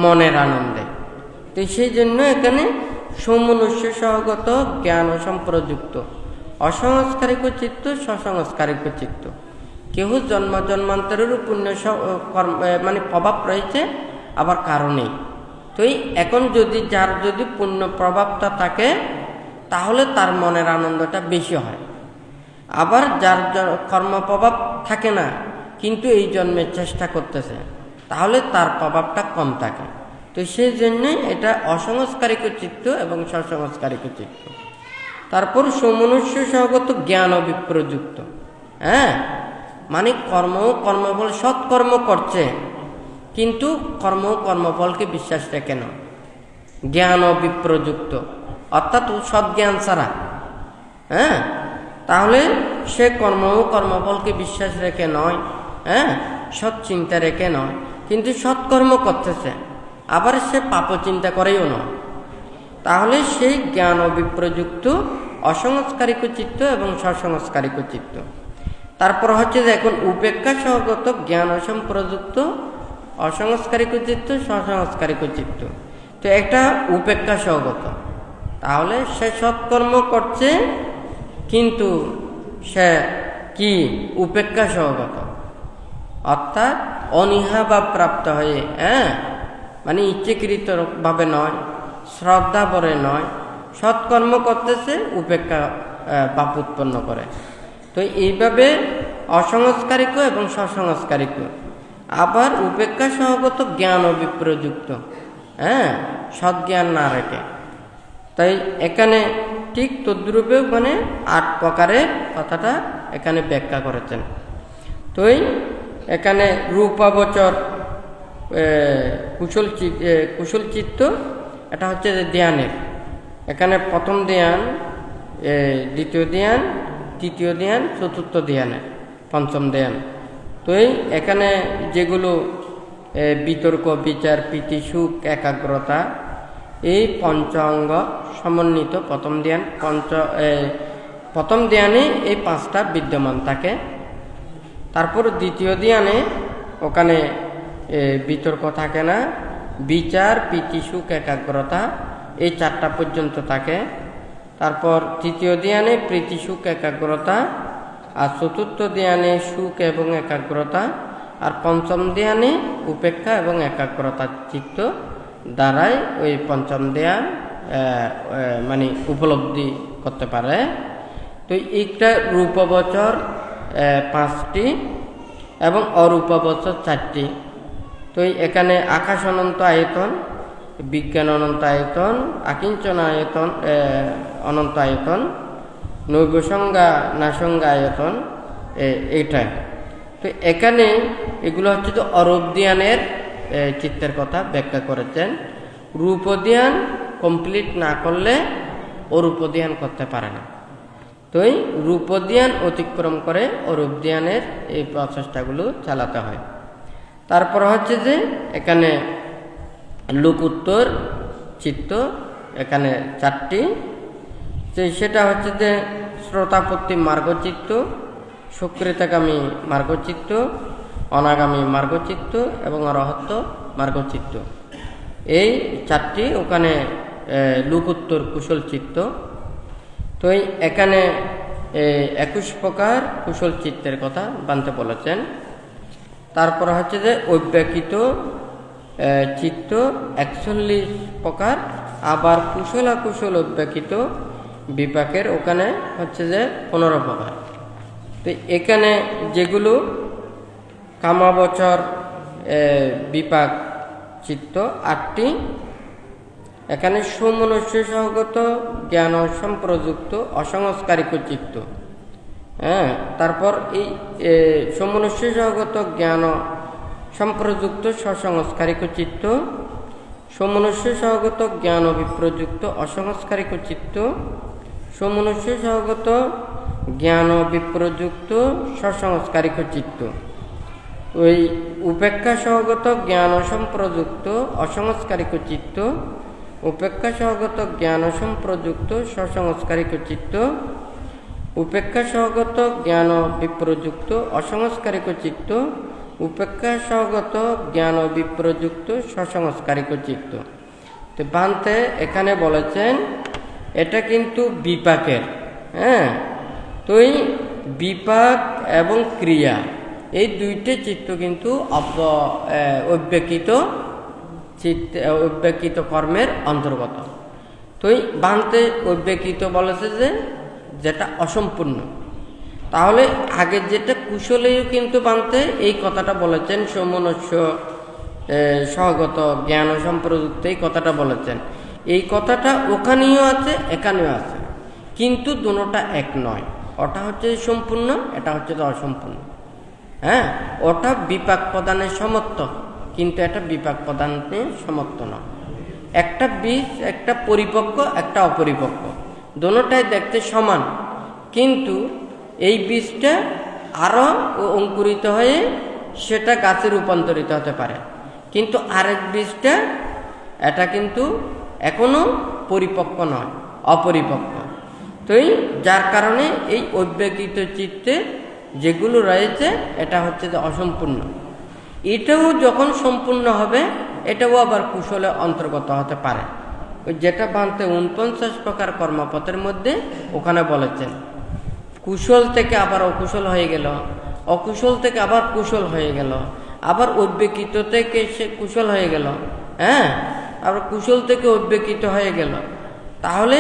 মনের আনন্দে। তো সেই জন্য এখানে সমনুষ্য সহগত জ্ঞান সম্প্রযুক্ত অসংস্কারিক চিত্ত সসংস্কারিক চিত্ত। কেহ জন্ম জন্মান্তরের পুণ্য মানে প্রভাব রয়েছে, আবার কারণেই। তো এখন যদি যার যদি পুণ্য প্রভাবটা থাকে তাহলে তার মনের আনন্দটা বেশি হয়। আবার যার কর্ম প্রভাব থাকে না কিন্তু এই জন্মে চেষ্টা করতেছে, তাহলে তার প্রভাবটা কম থাকে। তো সেই জন্যে এটা অসংস্কারিক চিত্ত এবং সসংস্কারিক চিত্ত। তারপর সমনুষ্য সহগত জ্ঞান বিপ্রযুক্ত, হ্যাঁ, মানে কর্মফল সৎকর্ম করছে কিন্তু কর্মফলকে বিশ্বাস রেখে না, জ্ঞান বিপ্রযুক্ত, অর্থাৎ সৎজ্ঞান ছাড়া, হ্যাঁ, তাহলে সে কর্মফলকে বিশ্বাস রেখে নয়, হ্যাঁ, সৎ চিন্তা রেখে নয়, কিন্তু সৎকর্ম করতেছে, আবার সে পাপ চিন্তা করেও নয়, তাহলে সেই জ্ঞান বিপ্রযুক্ত অসংস্কারিক চিত্ত এবং সসংস্কারিক চিত্ত। তারপর হচ্ছে যে এখন উপেক্ষা সহগত জ্ঞান সম্প্রযুক্ত অসংস্কারিক চিত্ত সসংস্কারিক চিত্ত। তো একটা উপেক্ষা সহগত, তাহলে সে সৎকর্ম করছে কিন্তু সে কি উপেক্ষা সহগত, অর্থাৎ অনীহা বা প্রাপ্ত হয়ে, হ্যাঁ, মানে ইচ্ছাকৃত ভাবে নয়, শ্রদ্ধা ভরে নয়, সৎকর্ম করতেছে, উপেক্ষা পাপ উৎপন্ন করে। তো এইভাবে অসংস্কারিক এবং সসংস্কারিক। আবার উপেক্ষা সহগত জ্ঞান বিপ্রযুক্ত, হ্যাঁ, সৎজ্ঞান না রেখে। তাই এখানে ঠিক তদ্রূপেও মানে 8 প্রকারের কথাটা এখানে ব্যাখ্যা করেছেন। তো এখানে রূপাবচর কুশল চিত্ত, এটা হচ্ছে যে ধ্যানের, এখানে প্রথম ধ্যান, দ্বিতীয় ধ্যান, তৃতীয় ধ্যান, চতুর্থ ধ্যানের পঞ্চম ধ্যান। তো এখানে যেগুলো বিতর্ক, বিচার, প্রীতি, সুখ, একাগ্রতা, এই পঞ্চাঙ্গ সমন্বিত প্রথম ধ্যানে এই 5টা বিদ্যমান থাকে। তারপর দ্বিতীয় ধ্যানে ওখানে বিতর্ক থাকে না, বিচার, প্রীতি, সুখ, একাগ্রতা এই 4টা পর্যন্ত থাকে। তারপর তৃতীয় ধ্যানে প্রীতি, সুখ, একাগ্রতা, আর চতুর্থ ধ্যানে সুখ এবং একাগ্রতা, আর পঞ্চম ধ্যানে উপেক্ষা এবং একাগ্রতা চিত্ত দ্বারাই ওই পঞ্চম ধ্যান মানে উপলব্ধি করতে পারে। তো এইটা রূপবচর 5টি এবং অরূপবচর 4টি। তো এখানে আকাশ অনন্ত আয়তন, বিজ্ঞান অনন্ত আয়তন, আকিঞ্চন আয়তন অনন্ত আয়তন, নৈবসংজ্ঞা নাসংজ্ঞা আয়তন, এইটা। তো এখানে এগুলো হচ্ছে তো অরূপ ধ্যানের চিত্তের কথা ব্যাখ্যা করেছেন। রূপ ধ্যান কমপ্লিট না করলে অরূপ ধ্যান করতে পারে না। তো এই রূপ ধ্যান অতিক্রম করে অরূপ ধ্যানের এই প্রচেষ্টাগুলো চালাতে হয়। তারপর হচ্ছে যে এখানে লোকোত্তর চিত্ত, এখানে 4টি। সেটা হচ্ছে যে শ্রোতাপত্তি মার্গচিত্ত, সুকৃতগামী মার্গচিত্ত, অনাগামী মার্গচিত্ত এবং অরহত্ত মার্গচিত্ত। এই 4টি ওখানে লোকোত্তর কুশল চিত্ত। তো এখানে 21 প্রকার কুশল চিত্তের কথা বানতে বলেছেন। তারপর হচ্ছে যে অব্যক্তিত চিত্ত 41 প্রকার, আবার কুশল অকুশল অব্যক্তিত বিপাকের ওখানে হচ্ছে যে 15 প্রকার। তো এখানে যেগুলো কামাবচর বিপাক চিত্ত 8টি, এখানে সমনুষ্য সহগত জ্ঞান সম্প্রযুক্ত অসংস্কারিক চিত্ত। হ্যাঁ, তারপর এই সমনুষ্য সহগত জ্ঞান সম্প্রযুক্ত সসংস্কারিক চিত্ত, সমনুষ্য সহগত জ্ঞান বিপ্রযুক্ত অসংস্কারিক চিত্ত, সমনুষ্য সহগত জ্ঞান বিপ্রযুক্ত সসংস্কারিক চিত্ত। ওই উপেক্ষা সহগত জ্ঞান সম্প্রযুক্ত অসংস্কারিক চিত্ত, উপেক্ষা সহগত জ্ঞান সম্প্রযুক্ত সসংস্কারিক চিত্ত, উপেক্ষা সহগত জ্ঞান বিপ্রযুক্ত অসংস্কারিক চিত্ত, উপেক্ষা সহগত জ্ঞান বিপ্রযুক্ত সসংস্কারিক চিত্ত। তো বানতে এখানে বলেছেন এটা কিন্তু বিপাকের। হ্যাঁ, তো এই বিপাক এবং ক্রিয়া এই দুইটি চিত্ত কিন্তু অব্যক্তিত চিত্ত, অব্যক্তিত কর্মের অন্তর্গত। তো এই বানতে অব্যক্তিত বলেছে যে যেটা অসম্পূর্ণ। তাহলে আগের যেটা কুশলেও কিন্তু বানতে এই কথাটা বলেছেন, সমনুষ্য সহগত জ্ঞান সম্প্রযুক্ত এই কথাটা বলেছেন। এই কথাটা ওখানেও আছে, এখানেও আছে, কিন্তু দুটোটা এক নয়। ওটা হচ্ছে সম্পূর্ণ, এটা হচ্ছে অসম্পূর্ণ। হ্যাঁ, ওটা বিপাক প্রদানের সমর্থ, কিন্তু এটা বিপাক প্রদানের সমর্থ নয়। একটা বীজ, একটা পরিপক্ক, একটা অপরিপক্ক, দুটোটাই দেখতে সমান, কিন্তু এই বীজটা আরো অঙ্কুরিত হয়ে সেটা গাছে রূপান্তরিত হতে পারে, কিন্তু আরেক বীজটা এটা কিন্তু এখনো পরিপক্ক নয়, অপরিপক্ক। তো যার কারণে এই অব্যক্তিত চিত্তে যেগুলো রয়েছে এটা হচ্ছে যে অসম্পূর্ণ। এটাও যখন সম্পূর্ণ হবে এটাও আবার কুশলে অন্তর্গত হতে পারে। ওই যেটা বানতে 49 প্রকার কর্মপথের মধ্যে ওখানে বলেছেন কুশল থেকে আবার অকুশল হয়ে গেল, অকুশল থেকে আবার কুশল হয়ে গেল, আবার অব্যক্তিত থেকে সে কুশল হয়ে গেল। হ্যাঁ, আবার কুশল থেকে অব্যক্তিত হয়ে গেল। তাহলে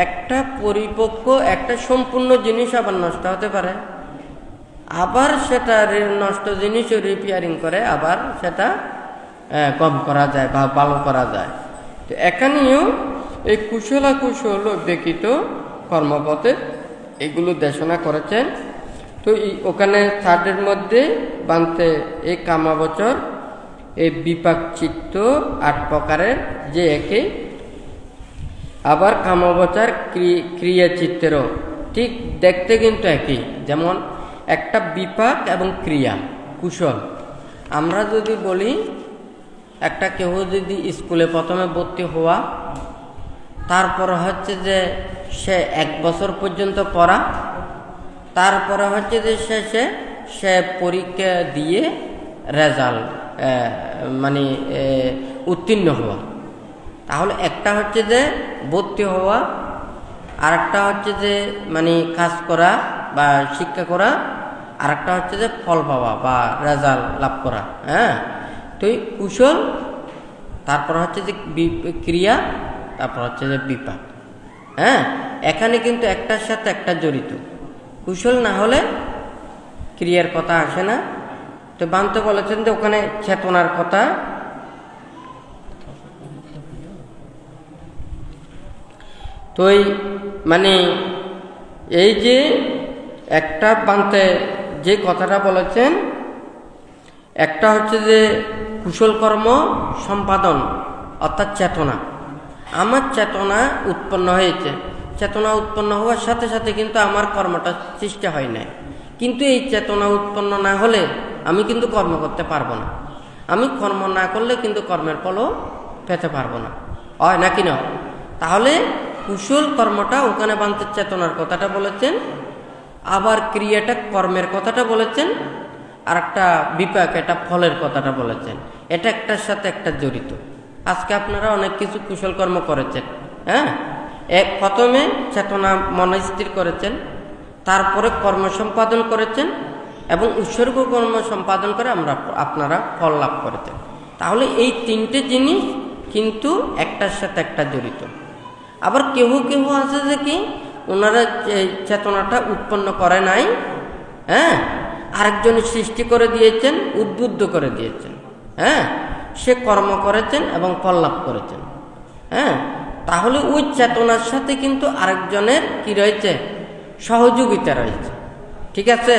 একটা পরিপক্ক, একটা সম্পূর্ণ জিনিস আবার নষ্ট হতে পারে, আবার সেটা নষ্ট জিনিসও রিপেয়ারিং করে আবার সেটা কম করা যায় বা ভালো করা যায়। তো এখানেও এই কুশল কুশল অব্যক্তিত কর্মপথে এগুলো দেশনা করেছেন। তো ওখানে 3rd মধ্যে বানতে এই কামাবচর এই বিপাক চিত্ত 8 প্রকারের যে একই, আবার কামাবচর ক্রিয়া চিত্তেরও ঠিক দেখতে কিন্তু একই। যেমন একটা বিপাক এবং ক্রিয়া কুশল, আমরা যদি বলি একটা কেউ যদি স্কুলে প্রথমে ভর্তি হওয়া, তারপরে হচ্ছে যে সে 1 বছর পর্যন্ত পড়া, তারপরে হচ্ছে যে শেষে সে পরীক্ষা দিয়ে রেজাল্ট মানে উত্তীর্ণ হওয়া। তাহলে একটা হচ্ছে যে ভর্তি হওয়া, আর একটা হচ্ছে যে মানে কাজ করা বা শিক্ষা করা, আর একটা হচ্ছে যে ফল পাওয়া বা রেজাল্ট লাভ করা। হ্যাঁ, তো এই কুশল, তারপর হচ্ছে যে ক্রিয়া, তারপর হচ্ছে যে বিপাক। হ্যাঁ, এখানে কিন্তু একটার সাথে একটা জড়িত। কুশল না হলে ক্রিয়ার কথা আসে না। তো বান্ত বলেছেন যে ওখানে চেতনার কথা। তো মানে এই যে একটা বান্তে যে কথাটা বলেছেন, একটা হচ্ছে যে কুশল কর্ম সম্পাদন অর্থাৎ চেতনা। আমার চেতনা উৎপন্ন হয়েছে, চেতনা উৎপন্ন হওয়ার সাথে সাথে কিন্তু আমার কর্মটা সৃষ্টি হয় নাই। কিন্তু এই চেতনা উৎপন্ন না হলে আমি কিন্তু কর্ম করতে পারবো না। আমি কর্ম না করলে কিন্তু কর্মের ফলও পেতে পারবো না, হয় নাকি না? তাহলে কুশল কর্মটা ওখানে বান্তের চেতনার কথাটা বলেছেন, আবার ক্রিয়াটা কর্মের কথাটা বলেছেন, আর একটা বিপাক এটা ফলের কথাটা বলেছেন। এটা একটার সাথে একটা জড়িত। আজকে আপনারা অনেক কিছু কুশল কর্ম করেছেন। হ্যাঁ, প্রথমে চেতনা মনে স্থির করেছেন, তারপরে কর্ম সম্পাদন করেছেন এবং উৎসর্গ কর্ম সম্পাদন করে আপনারা ফল লাভ করেছেন। তাহলে এই তিনটে জিনিস কিন্তু একটার সাথে একটা জড়িত। আবার কেহ কেহ আছে যে কি ওনারা চেতনাটা উৎপন্ন করে নাই, হ্যাঁ, আরেকজন সৃষ্টি করে দিয়েছেন, উদ্বুদ্ধ করে দিয়েছেন। হ্যাঁ, সে কর্ম করেছেন এবং ফল লাভ করেছেন। হ্যাঁ, তাহলে ওই চেতনার সাথে কিন্তু আরেকজনের কি রয়েছে? সহযোগিতা রয়েছে। ঠিক আছে?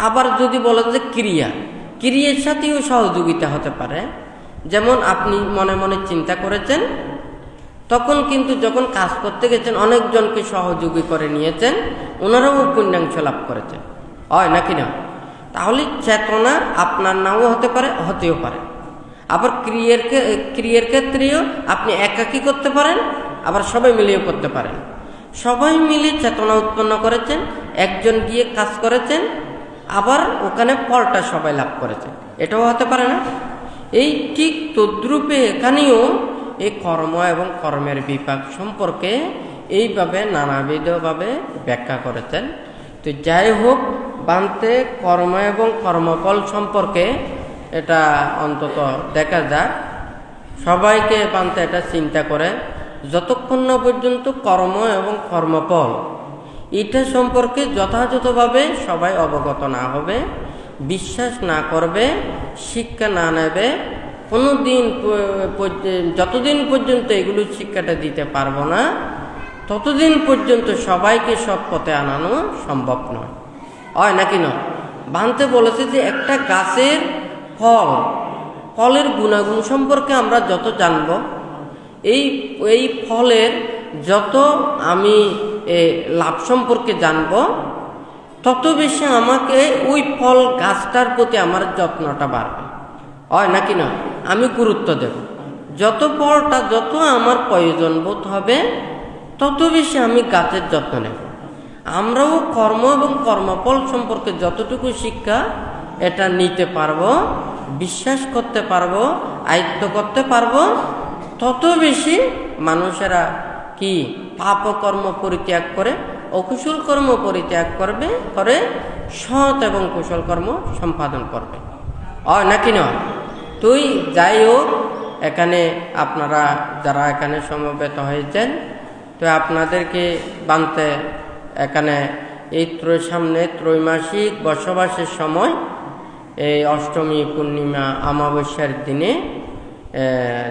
আবার যদি বলেন যে ক্রিয়ার সাথেও সহযোগিতা হতে পারে। যেমন আপনি মনে মনে চিন্তা করেছেন, তখন কিন্তু যখন কাজ করতে গেছেন অনেকজনকে সহযোগী করে নিয়েছেন, ওনারাও পুণ্যাংশ লাভ করেছেন, হয় নাকি না? তাহলে চেতনা আপনার নাও হতে পারে, হতেও পারে। আবার ক্রিয়ার ক্ষেত্রেও আপনি একাকী করতে পারেন, আবার সবাই মিলিয়েও করতে পারেন। সবাই মিলে চেতনা উৎপন্ন করেছেন, একজন গিয়ে কাজ করেছেন, আবার ওখানে ফলটা সবাই লাভ করেছেন, এটাও হতে পারে না? এই ঠিক তদ্রূপে এখানেও এই কর্ম এবং কর্মের বিপাক সম্পর্কে এইভাবে নানাবিধভাবে ব্যাখ্যা করেছেন। তো যাই হোক, বান্তে কর্ম এবং কর্মফল সম্পর্কে এটা অন্তত দেখা যাক, সবাইকে বান্তে এটা চিন্তা করে যতক্ষণ না পর্যন্ত কর্ম এবং কর্মফল এটা সম্পর্কে যথাযথভাবে সবাই অবগত না হবে, বিশ্বাস না করবে, শিক্ষা না নেবে, যতদিন পর্যন্ত এগুলো শিক্ষাটা দিতে পারবো না, ততদিন পর্যন্ত সবাইকে সৎ পথে আনানো সম্ভব নয়, হয় নাকি নয়? বান্তে বলেছে যে একটা গাছের ফলের গুণাগুণ সম্পর্কে আমরা যত জানব, এই ফলের যত আমি লাভ সম্পর্কে জানব, তত বেশি আমাকে ওই ফল গাছটার প্রতি আমার যত্নটা বাড়বে, হয় নাকি না? আমি গুরুত্ব দেব। যত ফলটা যত আমার প্রয়োজন বোধ হবে, তত বেশি আমি গাছের যত্ন নেব। আমরাও কর্ম এবং কর্মফল সম্পর্কে যতটুকু শিক্ষা এটা নিতে পারবো, বিশ্বাস করতে পারবো, আয়ত্ত করতে পারবো, তত বেশি মানুষেরা কি পাপ কর্ম পরিত্যাগ করে অকুশল কর্ম পরিত্যাগ করে সৎ এবং কুশল কর্ম সম্পাদন করবে, নাকি নয়? তুই যাই হোক, এখানে আপনারা যারা এখানে সমবেত হয়েছেন, তো আপনাদেরকে বান্তে এখানে এই সামনে ত্রৈমাসিক বসবাসের সময় এই অষ্টমী, পূর্ণিমা, অমাবস্যার দিনে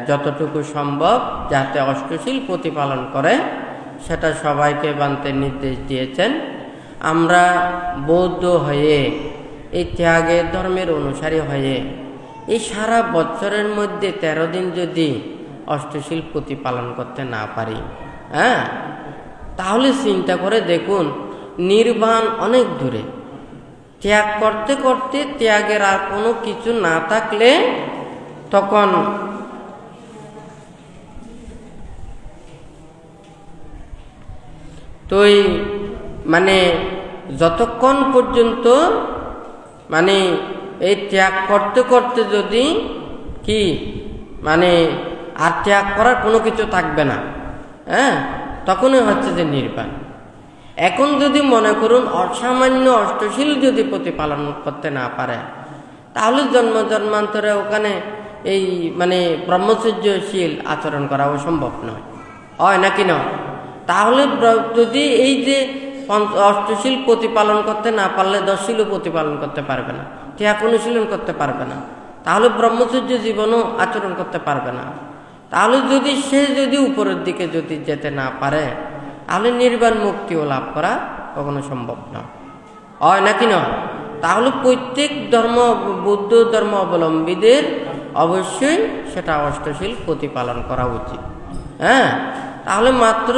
যতটুকু সম্ভব যাতে অষ্টশীল প্রতিপালন করে সেটা সবাইকে বান্তে নির্দেশ দিয়েছেন। আমরা বৌদ্ধ হয়ে এই ত্যাগের ধর্মের অনুসারী হয়ে এই সারা বছরের মধ্যে 13 দিন যদি অষ্টশীল প্রতিপালন করতে না পারি, হ্যাঁ, তাহলে চিন্তা করে দেখুন নির্বাণ অনেক দূরে। ত্যাগ করতে করতে ত্যাগের আর কোনো কিছু না থাকলে তখন তুই মানে যতক্ষণ পর্যন্ত মানে এই ত্যাগ করতে করতে যদি কি মানে আর ত্যাগ করার কোনো কিছু থাকবে না, হ্যাঁ, তখনই হচ্ছে যে নির্বাণ। এখন যদি মনে করুন অসামান্য অষ্টশীল যদি প্রতিপালন করতে না পারে, তাহলে জন্ম জন্মান্তরে ওখানে এই মানে ব্রহ্মচর্যশীল আচরণ করা সম্ভব নয়, হয় নাকি নয়? তাহলে যদি এই যে অষ্টশীল প্রতিপালন করতে না পারলে 10 শীলও প্রতিপালন করতে পারবে না, ত্যাগ অনুশীলন করতে পারবে না, তাহলে ব্রহ্মচর্য জীবনও আচরণ করতে পারবে না। তাহলে যদি সে যদি উপরের দিকে যদি যেতে না পারে, তাহলে নির্বাণ মুক্তিও লাভ করা কখনো সম্ভব নয়, হয় নাকি নয়? তাহলে প্রত্যেক বৌদ্ধ ধর্ম অবলম্বীদের অবশ্যই সেটা অষ্টশীল প্রতিপালন করা উচিত। হ্যাঁ, তাহলে মাত্র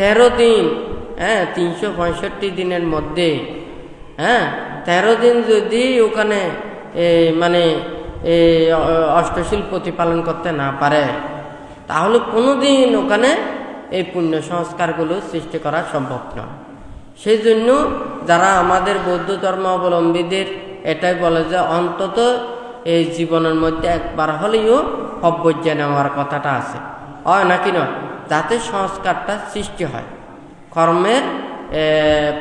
13 দিন, 365 দিনের মধ্যে 13 দিন যদি ওখানে অষ্টশীল প্রতিপালন করতে না পারে, তাহলে কোনোদিন ওখানে এই পুণ্য সংস্কারগুলো সৃষ্টি করা সম্ভব নয়। সেই জন্য যারা আমাদের বৌদ্ধ ধর্ম অবলম্বীদের এটাই বলে যে অন্তত এই জীবনের মধ্যে একবার হলেও অব্যর্জা নেওয়ার কথাটা আছে, হয় নাকি নয়? যাতে সংস্কারটা সৃষ্টি হয়, কর্মের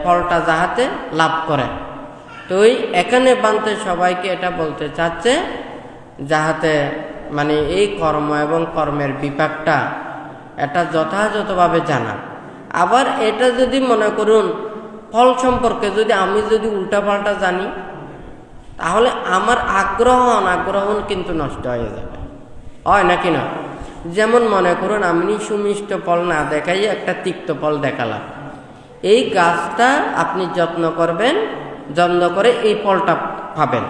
ফলটা যাহাতে লাভ করে। তো এখানে বানতে সবাইকে এটা বলতে চাচ্ছে যাহাতে এই কর্ম এবং কর্মের বিপাকটা এটা যথাযথভাবে জানা। আবার এটা যদি মনে করুন ফল সম্পর্কে যদি আমি যদি উল্টাপাল্টা জানি, তাহলে আমার আগ্রহ অনাগ্রহ কিন্তু নষ্ট হয়ে যাবে, হয় নাকি না? যেমন মনে করুন আমি সুমিষ্ট ফল না দেখাই একটা তিক্ত ফল দেখালাম, এই গাছটা আপনি যত্ন করবেন, যত্ন করে এই ফলটা পাবেন।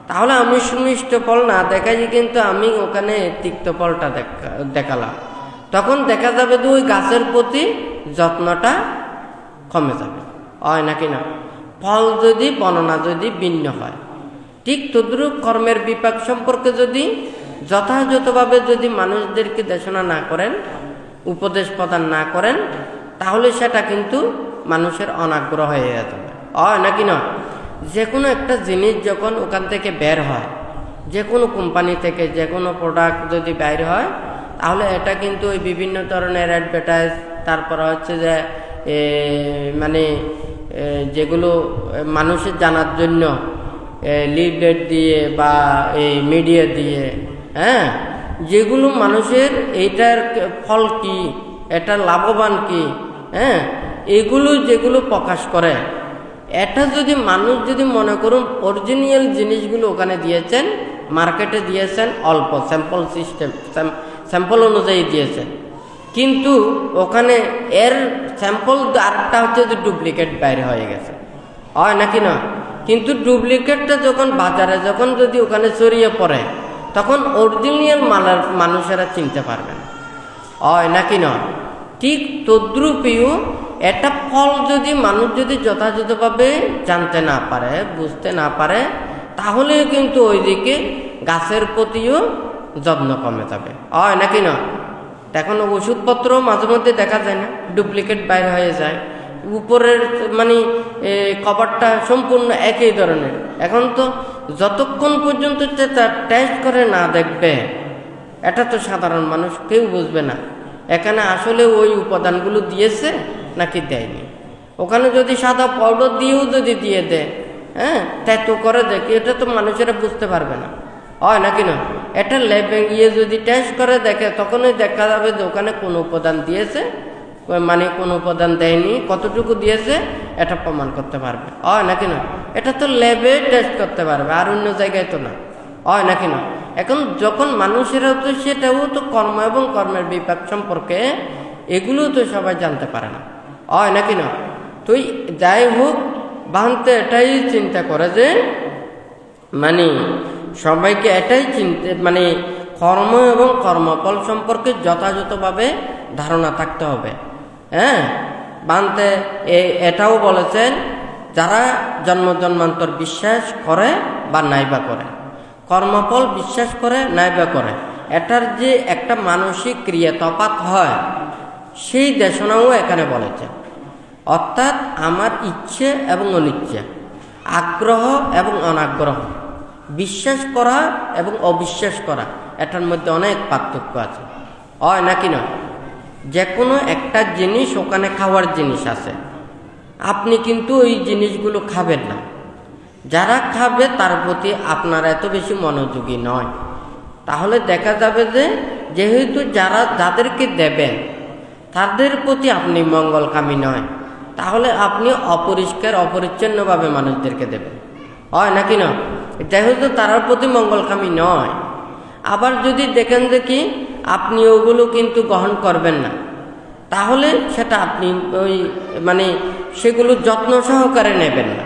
তাহলে আমি সুমিষ্ট ফল না দেখাই কিন্তু আমি ওখানে তিক্ত ফলটা দেখালাম, তখন দেখা যাবে যে ওই গাছের প্রতি যত্নটা কমে যাবে, হয় নাকি না? ফল যদি বর্ণনা যদি ভিন্ন হয়, ঠিক তদ্রূপ কর্মের বিপাক সম্পর্কে যদি যথাযথভাবে যদি মানুষদেরকে দেশনা না করেন, উপদেশ প্রদান না করেন, তাহলে সেটা কিন্তু মানুষের অনাগ্রহ হয়ে যাবে, হয় নাকি না? যে কোনো একটা জিনিস যখন ওখান থেকে বের হয়, যে কোনো কোম্পানি থেকে যে কোনো প্রোডাক্ট যদি বের হয়, তাহলে এটা কিন্তু ওই বিভিন্ন ধরনের অ্যাডভার্টাইজ, তারপর হচ্ছে যে যেগুলো মানুষের জানার জন্য লিফলেট দিয়ে বা এই মিডিয়া দিয়ে, যেগুলো মানুষের এইটার ফল কি, এটার লাভবান কি, এগুলো যেগুলো প্রকাশ করে, এটা যদি মানুষ যদি মনে করুন অরিজিনাল জিনিসগুলো ওখানে দিয়েছেন, মার্কেটে দিয়েছেন অল্প স্যাম্পল সিস্টেম, স্যাম্পল অনুযায়ী দিয়েছেন, কিন্তু ওখানে এর স্যাম্পল আরেকটা হচ্ছে যে ডুপ্লিকেট বাইরে হয়ে গেছে, হয় নাকি না? কিন্তু ডুপ্লিকেটটা যখন বাজারে যখন যদি ওখানে ছড়িয়ে পড়ে, তখন অরিজিনাল মালের মানুষেরা চিনতে পারবে না, হয় নাকি নয়? ঠিক তদ্রূপীও একটা ফল যদি মানুষ যদি যথাযথভাবে জানতে না পারে, বুঝতে না পারে, তাহলে কিন্তু ওইদিকে গাছের প্রতিও যত্ন কমে যাবে, হয় নাকি না? এখন ওষুধপত্র মাঝে মধ্যে দেখা যায় না, ডুপ্লিকেট বাইরে হয়ে যায়, উপরের কভারটা সম্পূর্ণ একই ধরনের। এখন তো যতক্ষণ পর্যন্ত টেস্ট করে না দেখবে, এটা তো সাধারণ মানুষ কেউ বুঝবে না এখানে আসলে ওই উপাদানগুলো দিয়েছে নাকি দেয়নি। ওখানে যদি সাদা পাউডার দিয়েও যদি দিয়ে দেয়, ট্যাটু করে দেখে, এটা তো মানুষেরা বুঝতে পারবে না, হয় নাকি না? এটা ল্যাবে গিয়ে যদি টেস্ট করে দেখে, তখনই দেখা যাবে যে ওখানে কোন উপাদান দিয়েছে, কোন উপাদান দেয়নি, কতটুকু দিয়েছে এটা প্রমাণ করতে পারবে, হয় নাকি না? এটা তো ল্যাবে টেস্ট করতে পারবে, আর অন্য জায়গায় তো না, হয় নাকি না? এখন যখন মানুষেরা তো সেটাও তো কর্ম এবং কর্মের বিপাক সম্পর্কে এগুলো তো সবাই জানতে পারে না, হয় নাকি না? তো যাই হোক, বানতে এটাই চিন্তা করে যে সবাইকে এটাই কর্ম এবং কর্মফল সম্পর্কে যথাযথভাবে ধারণা থাকতে হবে। বানতে এটাও বলেছেন, যারা জন্ম জন্মান্তর বিশ্বাস করে বা নাইবা করে, কর্মফল বিশ্বাস করে নাইবা করে, এটার যে একটা মানসিক ক্রিয়া তফাৎ হয়, সেই দেশনাও এখানে বলেছেন। অর্থাৎ আমার ইচ্ছে এবং অনিচ্ছা, আগ্রহ এবং অনাগ্রহ, বিশ্বাস করা এবং অবিশ্বাস করা, এটার মধ্যে অনেক পার্থক্য আছে, হয় নাকি না? যে কোনো একটা জিনিস ওখানে খাওয়ার জিনিস আছে, আপনি কিন্তু ওই জিনিসগুলো খাবেন না। যারা খাবে তার প্রতি আপনার এত বেশি মনোযোগী নয়। তাহলে দেখা যাবে যে যেহেতু যাদেরকে দেবেন তাদের প্রতি আপনি মঙ্গলকামী নয়, তাহলে আপনি অপরিষ্কার অপরিচ্ছন্নভাবে মানুষদেরকে দেবেন, হয় নাকি না? যেহেতু তার প্রতি মঙ্গলকামী নয়। আবার যদি দেখেন যে কি আপনি ওগুলো কিন্তু গ্রহণ করবেন না, তাহলে সেটা আপনি সেগুলো যত্ন সহকারে নেবেন না।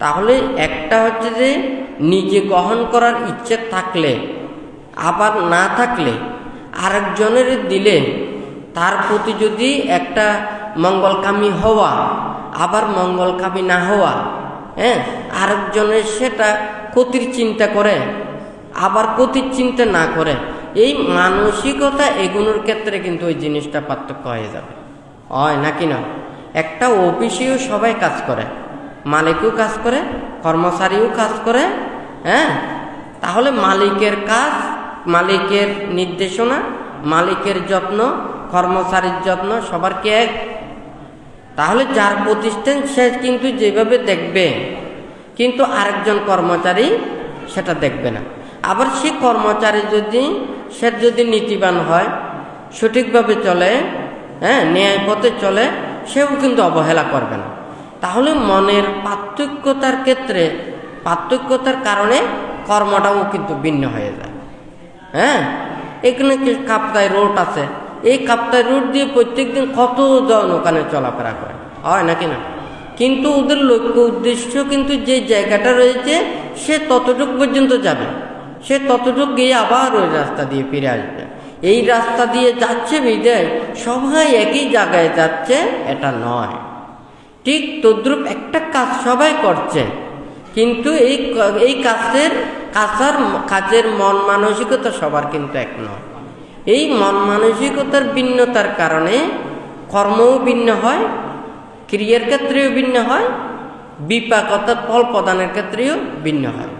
তাহলে একটা হচ্ছে যে নিজে গ্রহণ করার ইচ্ছে থাকলে, আবার না থাকলে আরেকজনের দিলে তার প্রতি যদি একটা মঙ্গলকামী হওয়া, আবার মঙ্গলকামী না হওয়া, আরেকজনের সেটা ক্ষতির চিন্তা করে, আবার ক্ষতির চিন্তা না করে, এই মানসিকতা এগুলোর ক্ষেত্রে কিন্তু ওই জিনিসটা পার্থক্য হয়ে যাবে, হয় নাকি না? একটা অফিসেও সবাই কাজ করে, মালিকও কাজ করে, কর্মচারীও কাজ করে, তাহলে মালিকের কাজ, মালিকের নির্দেশনা, মালিকের যত্ন, কর্মচারীর যত্ন সবার কি এক? তাহলে যার প্রতিষ্ঠান সে কিন্তু যেভাবে দেখবে, কিন্তু আরেকজন কর্মচারী সেটা দেখবে না। আবার সে কর্মচারী যদি নীতিবান হয়, সঠিকভাবে চলে, ন্যায় পথে চলে, সেও কিন্তু অবহেলা করবে না। তাহলে মনের পার্থক্যতার কারণে কর্মটাও কিন্তু ভিন্ন হয়ে যায়। এখানে কাপ্তাই রোড আছে, এই কাপ্তাই রোড দিয়ে প্রত্যেকদিন কতজন ওখানে চলাফেরা করে, হয় নাকি না? কিন্তু ওদের লক্ষ্য উদ্দেশ্য কিন্তু যে জায়গাটা রয়েছে সে ততটুক পর্যন্ত যাবে, সে ততটুক গিয়ে আবার ওই রাস্তা দিয়ে ফিরে আসবে। এই রাস্তা দিয়ে যাচ্ছে বিদায় সবাই একই জায়গায় যাচ্ছে, এটা নয়। ঠিক তদ্রূপ একটা কাজ সবাই করছে, কিন্তু এই কাজের মন মানসিকতা সবার কিন্তু এক নয়। এই মন মানসিকতার ভিন্নতার কারণে কর্মও ভিন্ন হয়, ক্রিয়ার ক্ষেত্রেও ভিন্ন হয়, বিপাক অর্থাৎ ফল প্রদানের ক্ষেত্রেও ভিন্ন হয়।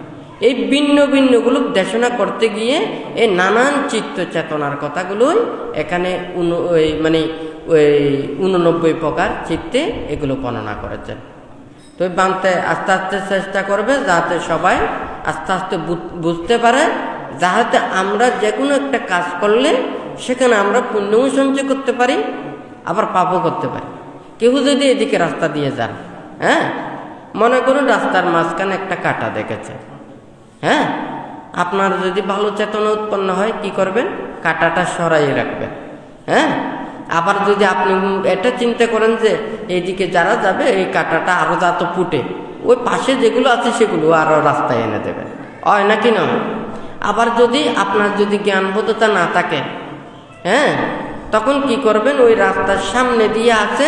এই ভিন্নগুলো দেশনা করতে গিয়ে এই নানান চিত্ত চেতনার কথাগুলোই এখানে 89 প্রকার চিত্তে এগুলো বর্ণনা করেছেন। তো বানতে আস্তে আস্তে চেষ্টা করবে যাতে সবাই আস্তে আস্তে বুঝতে পারে, যাতে আমরা যে কোনো একটা কাজ করলে সেখানে আমরা পুণ্যও সঞ্চয় করতে পারি, আবার পাপও করতে পারি। কেউ যদি এদিকে রাস্তা দিয়ে যান, মনে করুন রাস্তার মাঝখানে একটা কাঁটা দেখেছে, আপনার যদি ভালো চেতনা উৎপন্ন হয় কি করবেন? কাঁটাটা সরাইয়ে রাখবেন। আবার যদি আপনি এটা চিন্তা করেন যে এইদিকে যারা যাবে এই কাঁটাটা আরো যত ফুটে, ওই পাশে যেগুলো আছে সেগুলো আরো রাস্তায় এনে দেবেন, হয় নাকি না? আবার যদি আপনার জ্ঞানবোধতা না থাকে, তখন কি করবেন? ওই রাস্তার সামনে দিয়ে আছে,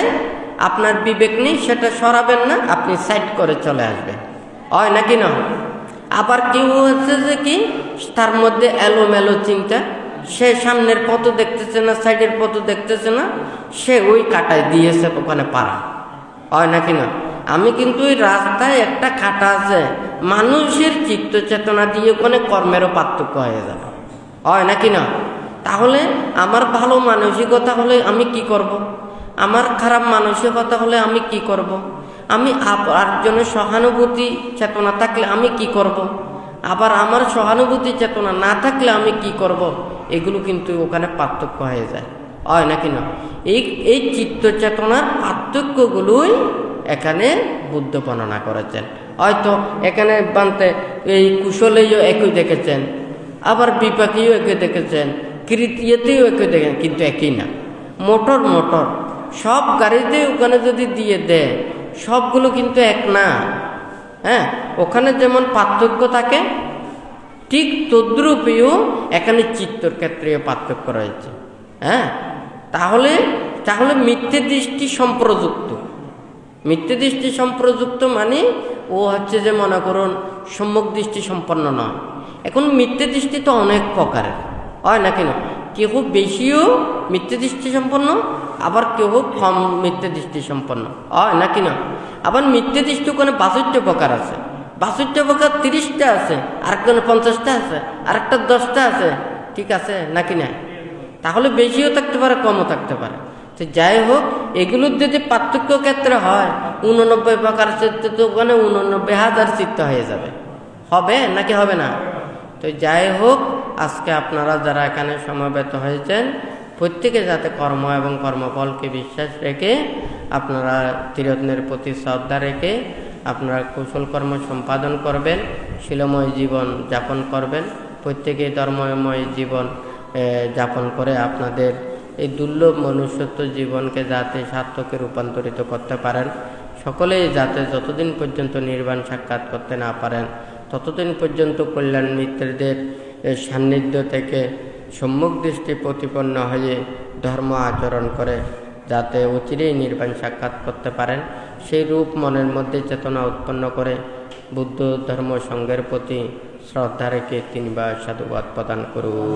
আপনার বিবেক নেই, সেটা সরাবেন না, আপনি সাইড করে চলে আসবেন, হয় নাকি না? আবার কেউ হচ্ছে যে কি তার মধ্যে এলোমেলো চিন্তা, সে সামনের পথ দেখতেছে না, সাইডের পথ দেখতেছে না, সে ওই কাটায় দিয়েছে ওখানে পারা, হয় নাকি না? আমি কিন্তু ওই রাস্তায় একটা কাটা আছে, মানুষের চিত্ত চেতনা দিয়ে ওখানে কর্মেরও পার্থক্য হয়ে যাবে, হয় নাকি না? তাহলে আমার ভালো মানসিকতা হলে আমি কি করব? আমার খারাপ মানসিকতা হলে আমি কি করব? আমি আরেকজনের সহানুভূতি চেতনা থাকলে আমি কি করব? আবার আমার সহানুভূতি চেতনা না থাকলে আমি কি করব? এগুলো কিন্তু ওখানে পার্থক্য হয়ে যায়, হয় নাকি না? এই চিত্ত চেতনার পার্থক্যগুলোই এখানে বুদ্ধ বর্ণনা করেছেন। হয়তো এখানে বানতে এই কুশলেও একই দেখেছেন, আবার বিপাকেও একই দেখেছেন, কৃতিয়তেও একই দেখেন, কিন্তু একই না। মোটর সব গাড়িতে ওখানে যদি দিয়ে দেয়, সবগুলো কিন্তু এক না। ওখানে যেমন পার্থক্য থাকে, ঠিক তদ্রূপেও এখানে চিত্তর ক্ষেত্রেও পার্থক্য রয়েছে। তাহলে মিথ্যে দৃষ্টি সম্প্রযুক্ত মানে ও হচ্ছে যে মনে করুন সম্যক দৃষ্টি সম্পন্ন নয়। এখন মিথ্যে দৃষ্টি তো অনেক প্রকারের, হয় না কেন? কেউ বেশিও মিথ্যে দৃষ্টি সম্পন্ন, আবার কেউ কম মিথ্যে দৃষ্টি সম্পন্ন, হয় নাকি না? আবার মিথ্যে দৃষ্টি ওখানে 62 প্রকার আছে, 62 প্রকার 30টা আছে, আরেকজনের 50টা আছে, আরেকটা 10টা আছে, ঠিক আছে নাকি না? তাহলে বেশিও থাকতে পারে, কমও থাকতে পারে। তো যাই হোক, এগুলোর যদি পার্থক্য ক্ষেত্রে হয় 89 প্রকার চিত্ত, তো ওখানে 89,000 চিত্ত হয়ে যাবে। হবে নাকি হবে না? তো যাই হোক, আজকে আপনারা যারা এখানে সমবেত হয়েছেন, প্রত্যেকে যাতে কর্ম এবং কর্মফলকে বিশ্বাস রেখে, আপনারা ত্রিরত্নের প্রতি শ্রদ্ধা রেখে আপনারা কুশল কর্ম সম্পাদন করবেন, শীলময় জীবন যাপন করবেন, প্রত্যেকে ধর্মময় জীবন যাপন করে আপনাদের এই দুর্লভ মনুষ্যত্ব জীবনকে যাতে সার্থকে রূপান্তরিত করতে পারেন। সকলেই যাতে যতদিন পর্যন্ত নির্বাণ সাক্ষাৎ করতে না পারেন, ততদিন পর্যন্ত কল্যাণ মিত্রদের সান্নিধ্য থেকে সম্মুখ দৃষ্টি প্রতিপন্ন হয়ে ধর্ম আচরণ করে যাতে অচিরেই নির্বাণ সাক্ষাৎ করতে পারেন, সেই রূপ মনের মধ্যে চেতনা উৎপন্ন করে বুদ্ধ ধর্ম সংঘের প্রতি শ্রদ্ধা রেখে 3 বার সাধুবাদ প্রদান করুন।